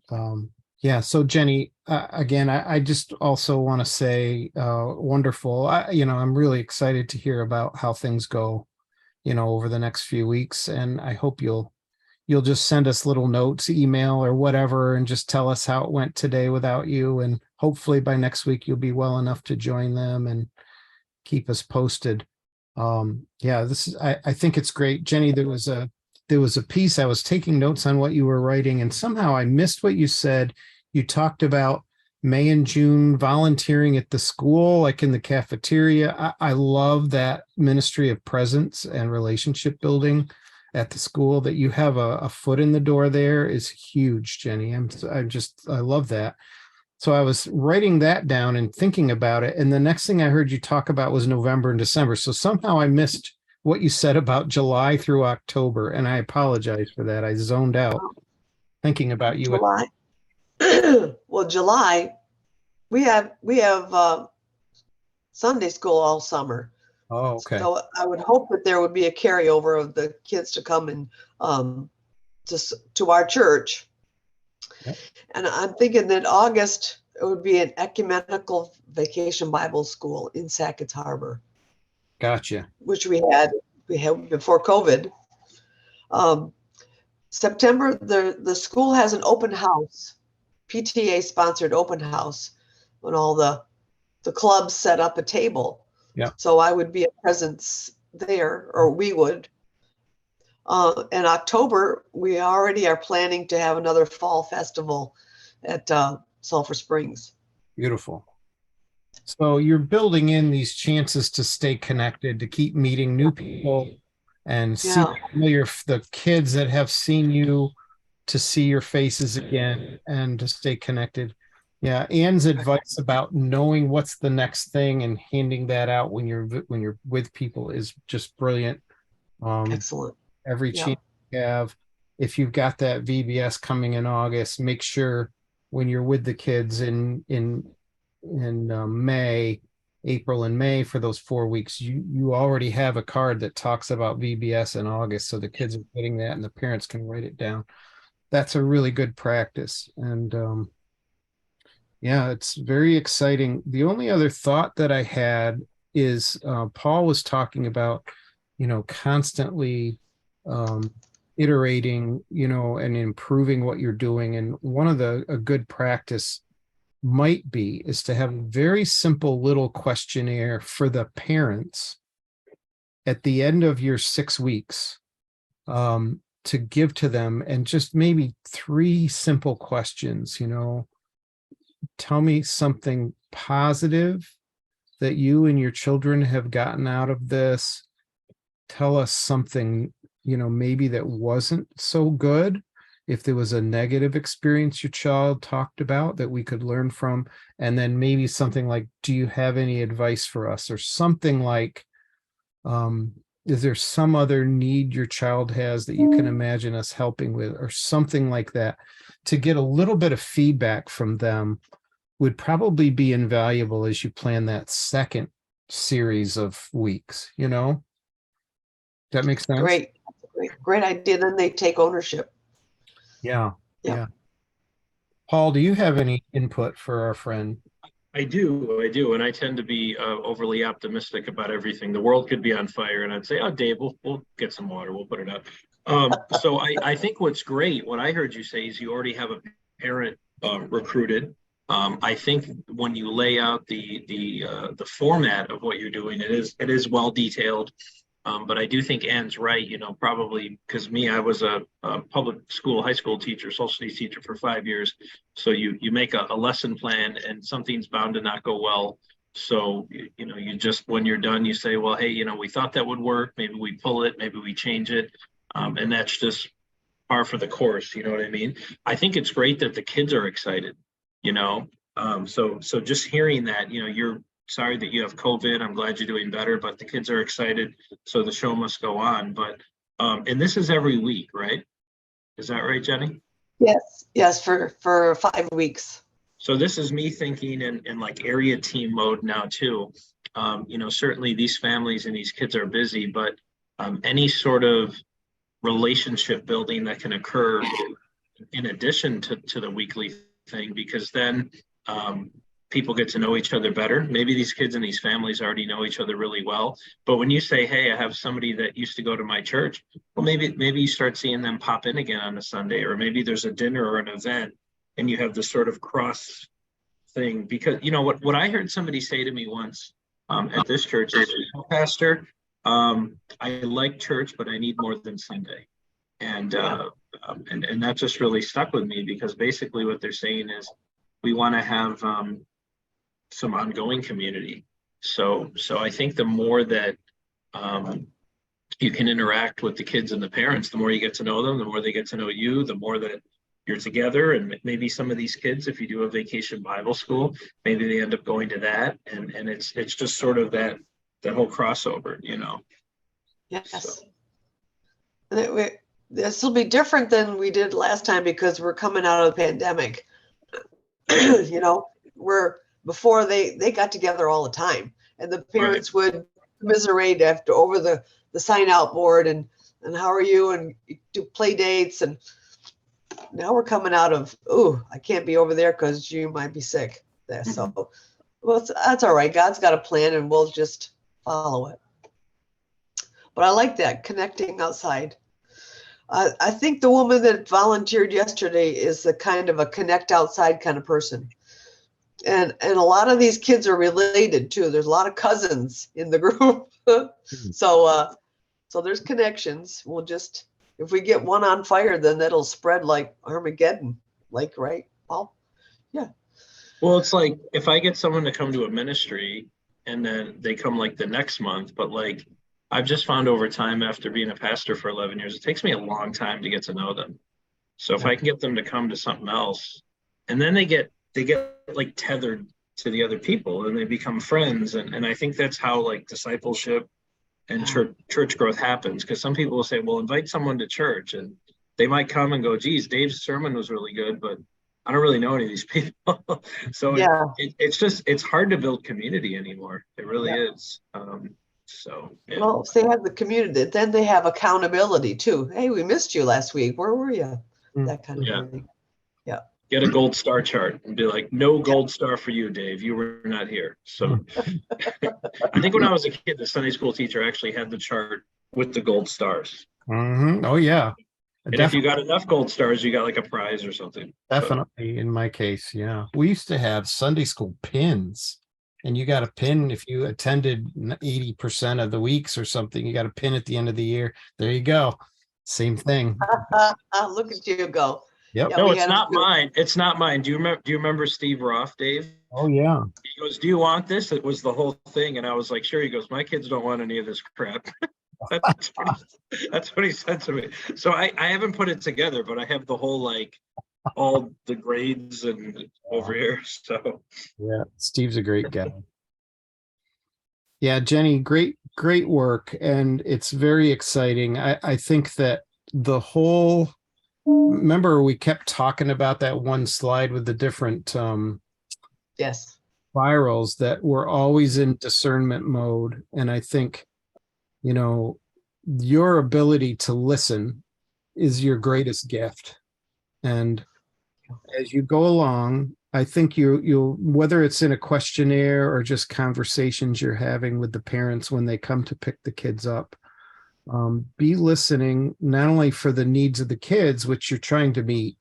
yeah. So Jenny, again, I just also want to say, wonderful. I'm really excited to hear about how things go, over the next few weeks, and I hope you'll just send us little notes, email or whatever, and just tell us how it went today without you. And hopefully by next week you'll be well enough to join them and keep us posted. Yeah, I think it's great, Jenny. There was a piece, I was taking notes on what you were writing, and somehow I missed what you said. You talked about May and June volunteering at the school, like in the cafeteria. I love that ministry of presence and relationship building at the school. That you have a foot in the door there is huge, Jenny. I love that. So I was writing that down and thinking about it. And the next thing I heard you talk about was November and December. So somehow I missed what you said about July through October, and I apologize for that. I zoned out thinking about you. July. Well, July, we have Sunday school all summer. Oh, okay. So I would hope that there would be a carryover of the kids to come and to our church. Yep. And I'm thinking that August it would be an ecumenical vacation Bible school in Sackett's Harbor. Gotcha. Which we had before COVID. September, the school has an open house, PTA sponsored open house, when all the clubs set up a table. Yeah. So I would be a presence there, or we would. In October, we already are planning to have another fall festival at Sulphur Springs. Beautiful. So you're building in these chances to stay connected, to keep meeting new people and see the kids that have seen you, to see your faces again and to stay connected. Yeah, Anne's advice about knowing what's the next thing and handing that out when you're with people is just brilliant. Excellent. Every chance you have, if you've got that VBS coming in August, make sure when you're with the kids in May, April and May for those 4 weeks, you already have a card that talks about VBS in August, so the kids are getting that and the parents can write it down. That's a really good practice. And yeah, it's very exciting. The only other thought that I had is Paul was talking about, constantly iterating, and improving what you're doing. And one of a good practice might be is to have a very simple little questionnaire for the parents at the end of your 6 weeks, to give to them, and just maybe 3 simple questions. Tell me something positive that you and your children have gotten out of this. Tell us something, maybe that wasn't so good. If there was a negative experience your child talked about that we could learn from, and then maybe something like, do you have any advice for us? Or something like, is there some other need your child has that you can imagine us helping with, or something like that? To get a little bit of feedback from them would probably be invaluable as you plan that second series of weeks. That makes sense? Great idea. Then they take ownership. Yeah. Paul, do you have any input for our friend? I do. And I tend to be overly optimistic about everything. The world could be on fire and I'd say, oh, Dave, we'll get some water. We'll put it out. So I think what's great, what I heard you say is you already have a parent recruited. I think when you lay out the format of what you're doing, it is well detailed. But I do think Anne's right, probably because I was a public school, high school teacher, social studies teacher for 5 years. So you make a lesson plan and something's bound to not go well. So, you just, when you're done, you say, well, hey, we thought that would work. Maybe we pull it, maybe we change it. And that's just par for the course. You know what I mean? I think it's great that the kids are excited, so just hearing that, you're sorry that you have COVID. I'm glad you're doing better, but the kids are excited. So the show must go on. But, and this is every week, right? Is that right, Jenny? Yes, for 5 weeks. So this is me thinking in like area team mode now too. Certainly these families and these kids are busy, but any sort of relationship building that can occur in addition to the weekly thing, because then people get to know each other better. Maybe these kids and these families already know each other really well. But when you say, hey, I have somebody that used to go to my church, well, maybe you start seeing them pop in again on a Sunday, or maybe there's a dinner or an event and you have this sort of cross thing. Because, what I heard somebody say to me once at this church is, Pastor, I like church, but I need more than Sunday. And that just really stuck with me, because basically what they're saying is we want to have some ongoing community. So I think the more that you can interact with the kids and the parents, the more you get to know them, the more they get to know you, the more that you're together. And maybe some of these kids, if you do a vacation Bible school, maybe they end up going to that. And it's just sort of that whole crossover, Yes. So. This will be different than we did last time, because we're coming out of the pandemic. Before they got together all the time, and the parents would commiserate over the sign out board and how are you, and do play dates. And now we're coming out of, I can't be over there because you might be sick. So, well, that's all right. God's got a plan and we'll just follow it. But I like that, connecting outside. I think the woman that volunteered yesterday is the kind of a connect outside kind of person. And a lot of these kids are related too. There's a lot of cousins in the group. So there's connections. We'll just if we get one on fire, then that'll spread like Armageddon, like, right, Paul? Well, it's like if I get someone to come to a ministry and then they come like the next month, but like I've just found over time after being a pastor for 11 years, it takes me a long time to get to know them. So if I can get them to come to something else, and then they get like tethered to the other people and they become friends. And I think that's how like discipleship and church growth happens. Because some people will say, well, invite someone to church, and they might come and go, geez, Dave's sermon was really good, but I don't really know any of these people. So Yeah. it's hard to build community anymore. It really is. Yeah. Well, if they have the community, then they have accountability too. Hey, we missed you last week. Where were you? That kind of thing. Get a gold star chart and be like, no gold star for you, Dave. You were not here. So I think when I was a kid, the Sunday school teacher actually had the chart with the gold stars. Oh, yeah. And if you got enough gold stars, you got like a prize or something. Definitely in my case. Yeah. We used to have Sunday school pins, and you got a pin if you attended 80% of the weeks or something. You got a pin at the end of the year. There you go. Same thing. Look at you go. Yep. Yeah, No, we it's had not them too. mine. It's not mine. Do you remember Steve Roth, Dave? Oh, yeah. He goes, do you want this? It was the whole thing. And I was like, sure. He goes, my kids don't want any of this crap. That's what he said to me. So I haven't put it together, but I have the whole, like, all the grades and over here. So Yeah. Steve's a great guy. Yeah, Jenny, great work. And it's very exciting. I think that the whole, remember we kept talking about that one slide with the different Yes. spirals that were always in discernment mode. And I think, your ability to listen is your greatest gift. And as you go along, I think you'll, whether it's in a questionnaire or just conversations you're having with the parents when they come to pick the kids up, be listening not only for the needs of the kids, which you're trying to meet,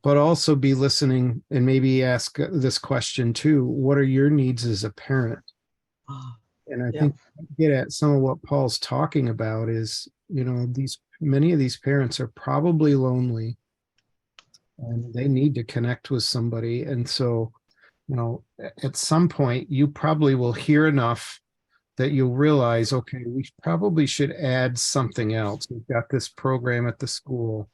but also be listening and maybe ask this question too: what are your needs as a parent? And I think get at some of what Paul's talking about is, many of these parents are probably lonely and they need to connect with somebody. And so, at some point you probably will hear enough that you'll realize, okay, we probably should add something else. We've got this program at the school.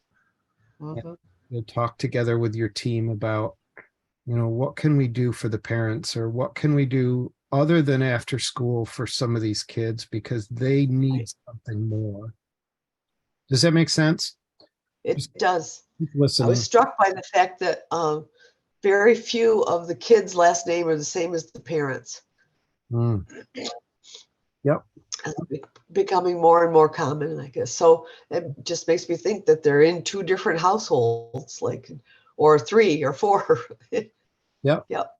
You'll talk together with your team about, what can we do for the parents, or what can we do other than after school for some of these kids, because they need something more. Does that make sense? It does. Keep I listening. was struck by the fact that very few of the kids' last name are the same as the parents. Yep. Becoming more and more common, I guess. So it just makes me think that they're in two different households, like, or 3 or 4. Yep. Yep.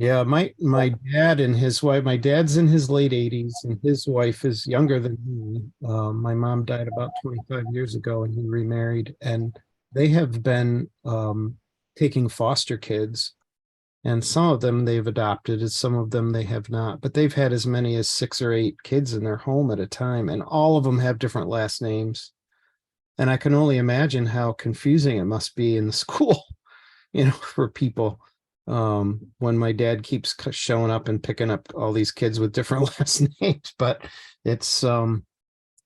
Yeah, my dad and his wife, my dad's in his late 80s and his wife is younger than me. My mom died about 25 years ago and he remarried, and they have been taking foster kids, and some of them they've adopted and some of them they have not, but they've had as many as 6 or 8 kids in their home at a time, and all of them have different last names. And I can only imagine how confusing it must be in the school, for people. When my dad keeps showing up and picking up all these kids with different last names, but it's,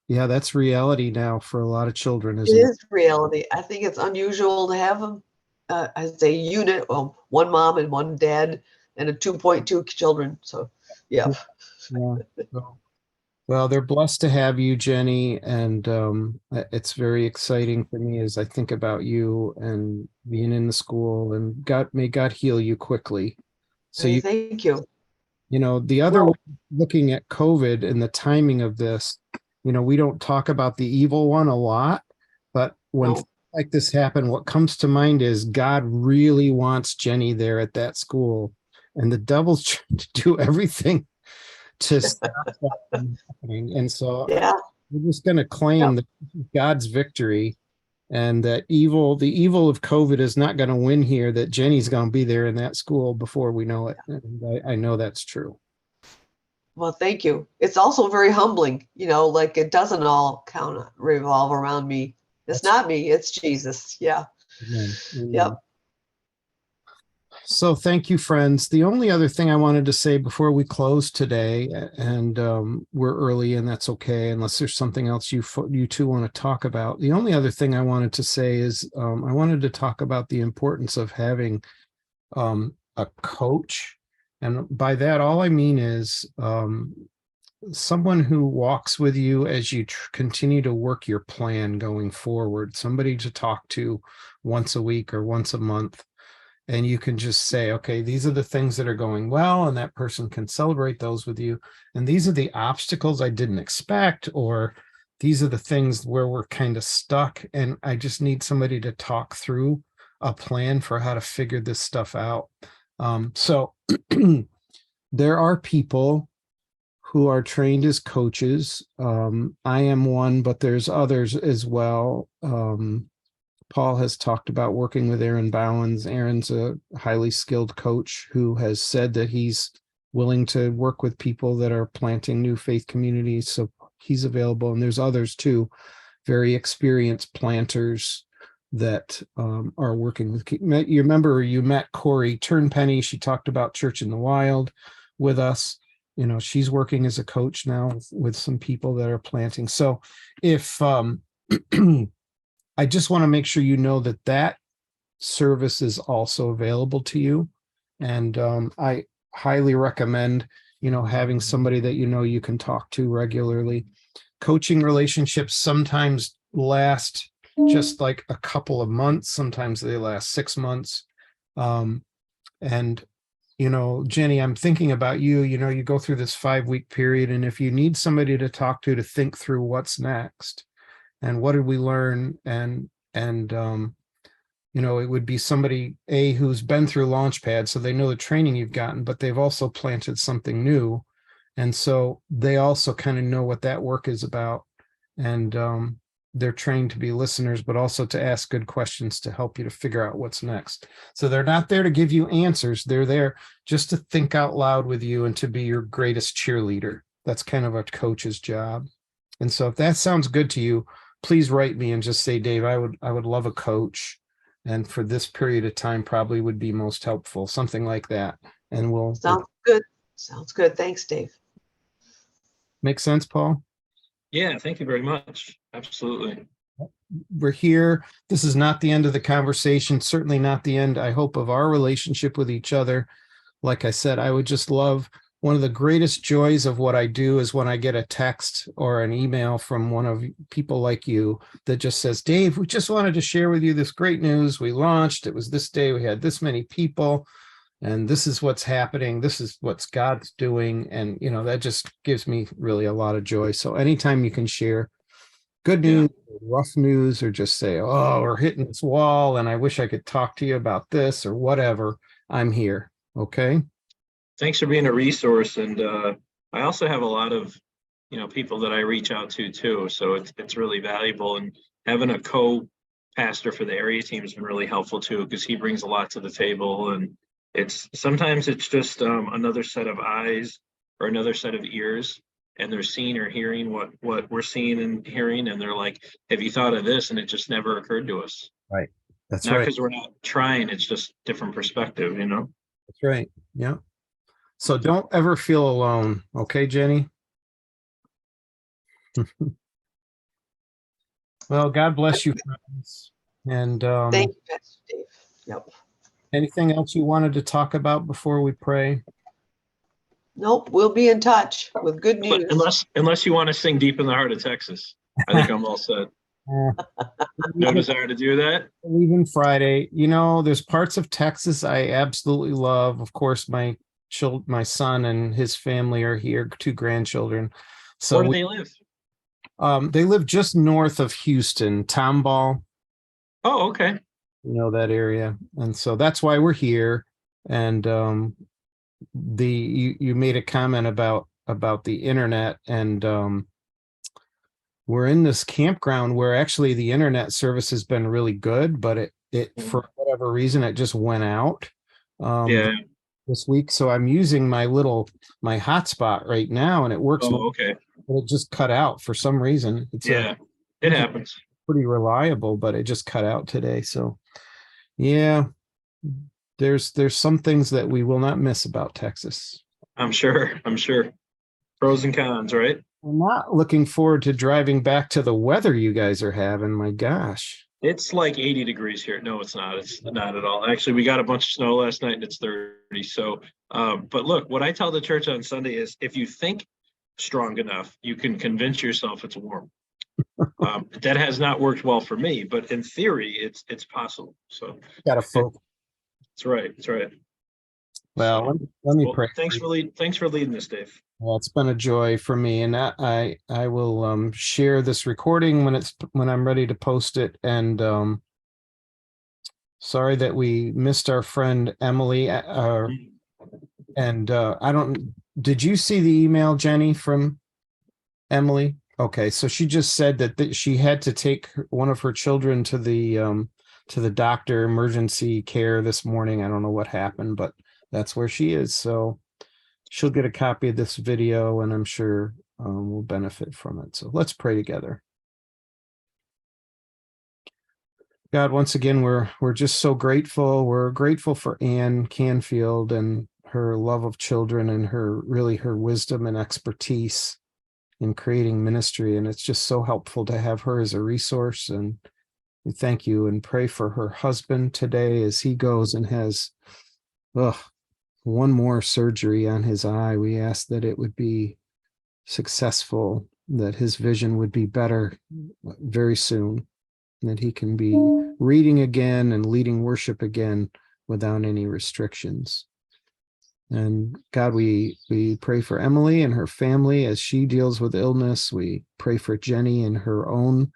that's reality now for a lot of children, It isn't it? is reality. I think it's unusual to have them as a unit, well, one mom and one dad and a 2.2 children. So, yeah. Yeah. Well, they're blessed to have you, Jenny, and it's very exciting for me as I think about you and being in the school, and may God heal you quickly. So Hey, thank you. the other way, looking at COVID and the timing of this, we don't talk about the evil one a lot, but when things like this happen, what comes to mind is God really wants Jenny there at that school, and the devil's trying to do everything to stop that from happening. And so we're just going to claim that God's victory, and that the evil of COVID is not going to win here, that Jenny's going to be there in that school before we know it. And I know that's true. Well, thank you. It's also very humbling, like it doesn't all revolve around me. It's not me, it's Jesus. Yeah. Amen. Yep. So thank you, friends. The only other thing I wanted to say before we close today, and we're early and that's okay, unless there's something else you two want to talk about. The only other thing I wanted to say is I wanted to talk about the importance of having a coach. And by that, all I mean is someone who walks with you as you continue to work your plan going forward, somebody to talk to once a week or once a month. And you can just say, okay, these are the things that are going well, and that person can celebrate those with you. And these are the obstacles I didn't expect, or these are the things where we're kind of stuck. And I just need somebody to talk through a plan for how to figure this stuff out. So there are people who are trained as coaches. I am one, but there's others as well. Paul has talked about working with Aaron Bowens. Aaron's a highly skilled coach who has said that he's willing to work with people that are planting new faith communities. So he's available. And there's others too, very experienced planters that are working with. You remember you met Corey Turnpenny. She talked about Church in the Wild with us. She's working as a coach now with some people that are planting. So if I just want to make sure you know that service is also available to you. And I highly recommend, having somebody that you can talk to regularly. Coaching relationships sometimes last just like a couple of months. Sometimes they last 6 months. And Jenny, I'm thinking about you. You go through this 5-week period, and if you need somebody to talk to think through what's next, and what did we learn? And it would be somebody who's been through Launchpad, so they know the training you've gotten, but they've also planted something new. And so they also kind of know what that work is about. And they're trained to be listeners, but also to ask good questions to help you to figure out what's next. So they're not there to give you answers. They're there just to think out loud with you and to be your greatest cheerleader. That's kind of a coach's job. And so if that sounds good to you, please write me and just say, Dave, I would love a coach. And for this period of time probably would be most helpful, something like that. And we'll Sounds good. Sounds good. Thanks, Dave. Make sense, Paul? Yeah, thank you very much. Absolutely. We're here. This is not the end of the conversation, certainly not the end, I hope, of our relationship with each other. Like I said, I would just love, one of the greatest joys of what I do is when I get a text or an email from one of people like you that just says, Dave, we just wanted to share with you this great news. We launched, it was this day, we had this many people, and this is what's happening. This is what God's doing. And, that just gives me really a lot of joy. So anytime you can share good news, rough news, or just say, oh, we're hitting this wall and I wish I could talk to you about this or whatever, I'm here. Okay. Thanks for being a resource. And I also have a lot of, people that I reach out to too. So it's really valuable. And having a co-pastor for the area team has been really helpful too, because he brings a lot to the table. And sometimes it's just another set of eyes or another set of ears, and they're seeing or hearing what we're seeing and hearing. And they're like, have you thought of this? And it just never occurred to us. Right. That's not right. Because we're not trying. It's just different perspective, That's right. Yeah. So don't ever feel alone. Okay, Jenny? Well, God bless you, friends. And Thank you, Pastor Dave. Yep. anything else you wanted to talk about before we pray? Nope, we'll be in touch with good news. Unless you want to sing Deep in the Heart of Texas. I think I'm all set. No desire to do that? Leaving Friday. There's parts of Texas I absolutely love. Of course, my son and his family are here, 2 grandchildren. So where do they live? They live just north of Houston, Tomball. Oh, okay. That area. And so that's why we're here. And you made a comment about the internet, and we're in this campground where actually the internet service has been really good, but it for whatever reason it just went out. Yeah. this week, so I'm using my hotspot right now, and it works. Oh, okay. But it just cut out for some reason. It's Yeah, it happens. pretty reliable, but it just cut out today. So yeah, there's some things that we will not miss about Texas. I'm sure. Pros and cons, right? I'm not looking forward to driving back to the weather you guys are having. My gosh. It's like 80 degrees here. No, it's not. It's not at all. Actually, we got a bunch of snow last night and it's 30. So, but look, what I tell the church on Sunday is if you think strong enough, you can convince yourself it's warm. That has not worked well for me, but in theory, it's possible. So, Got to focus. that's right. That's right. Well, So, let me well, pray. thanks for leading this, Dave. Well, it's been a joy for me, and I will share this recording when I'm ready to post it. And sorry that we missed our friend Emily. And did you see the email, Jenny, from Emily? Okay, so she just said that she had to take one of her children to the doctor, emergency care this morning. I don't know what happened, but that's where she is. So she'll get a copy of this video, and I'm sure we'll benefit from it. So let's pray together. God, once again, we're just so grateful. We're grateful for Ann Canfield and her love of children and her wisdom and expertise in creating ministry. And it's just so helpful to have her as a resource. And we thank you and pray for her husband today as he goes and has one more surgery on his eye. We ask that it would be successful, that his vision would be better very soon, that he can be reading again and leading worship again without any restrictions. And God, we pray for Emily and her family as she deals with illness. We pray for Jenny and her own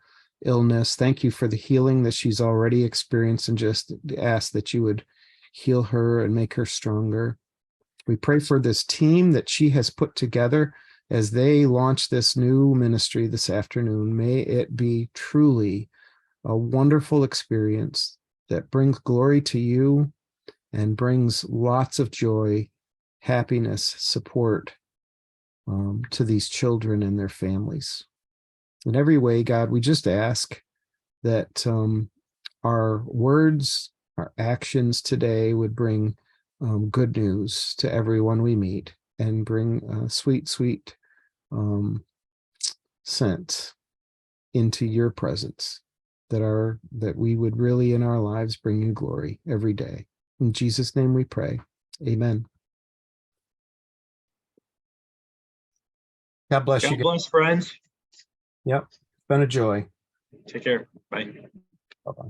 illness. Thank you for the healing that she's already experienced, and just ask that you would heal her and make her stronger. We pray for this team that she has put together as they launch this new ministry this afternoon. May it be truly a wonderful experience that brings glory to you and brings lots of joy, happiness, support to these children and their families. In every way, God, we just ask that our words, our actions today would bring good news to everyone we meet, and bring sweet, sweet scent into your presence, that we would really in our lives bring you glory every day. In Jesus' name we pray. Amen. God bless you. God bless, friends. Yep. It's been a joy. Take care. Bye. Bye-bye.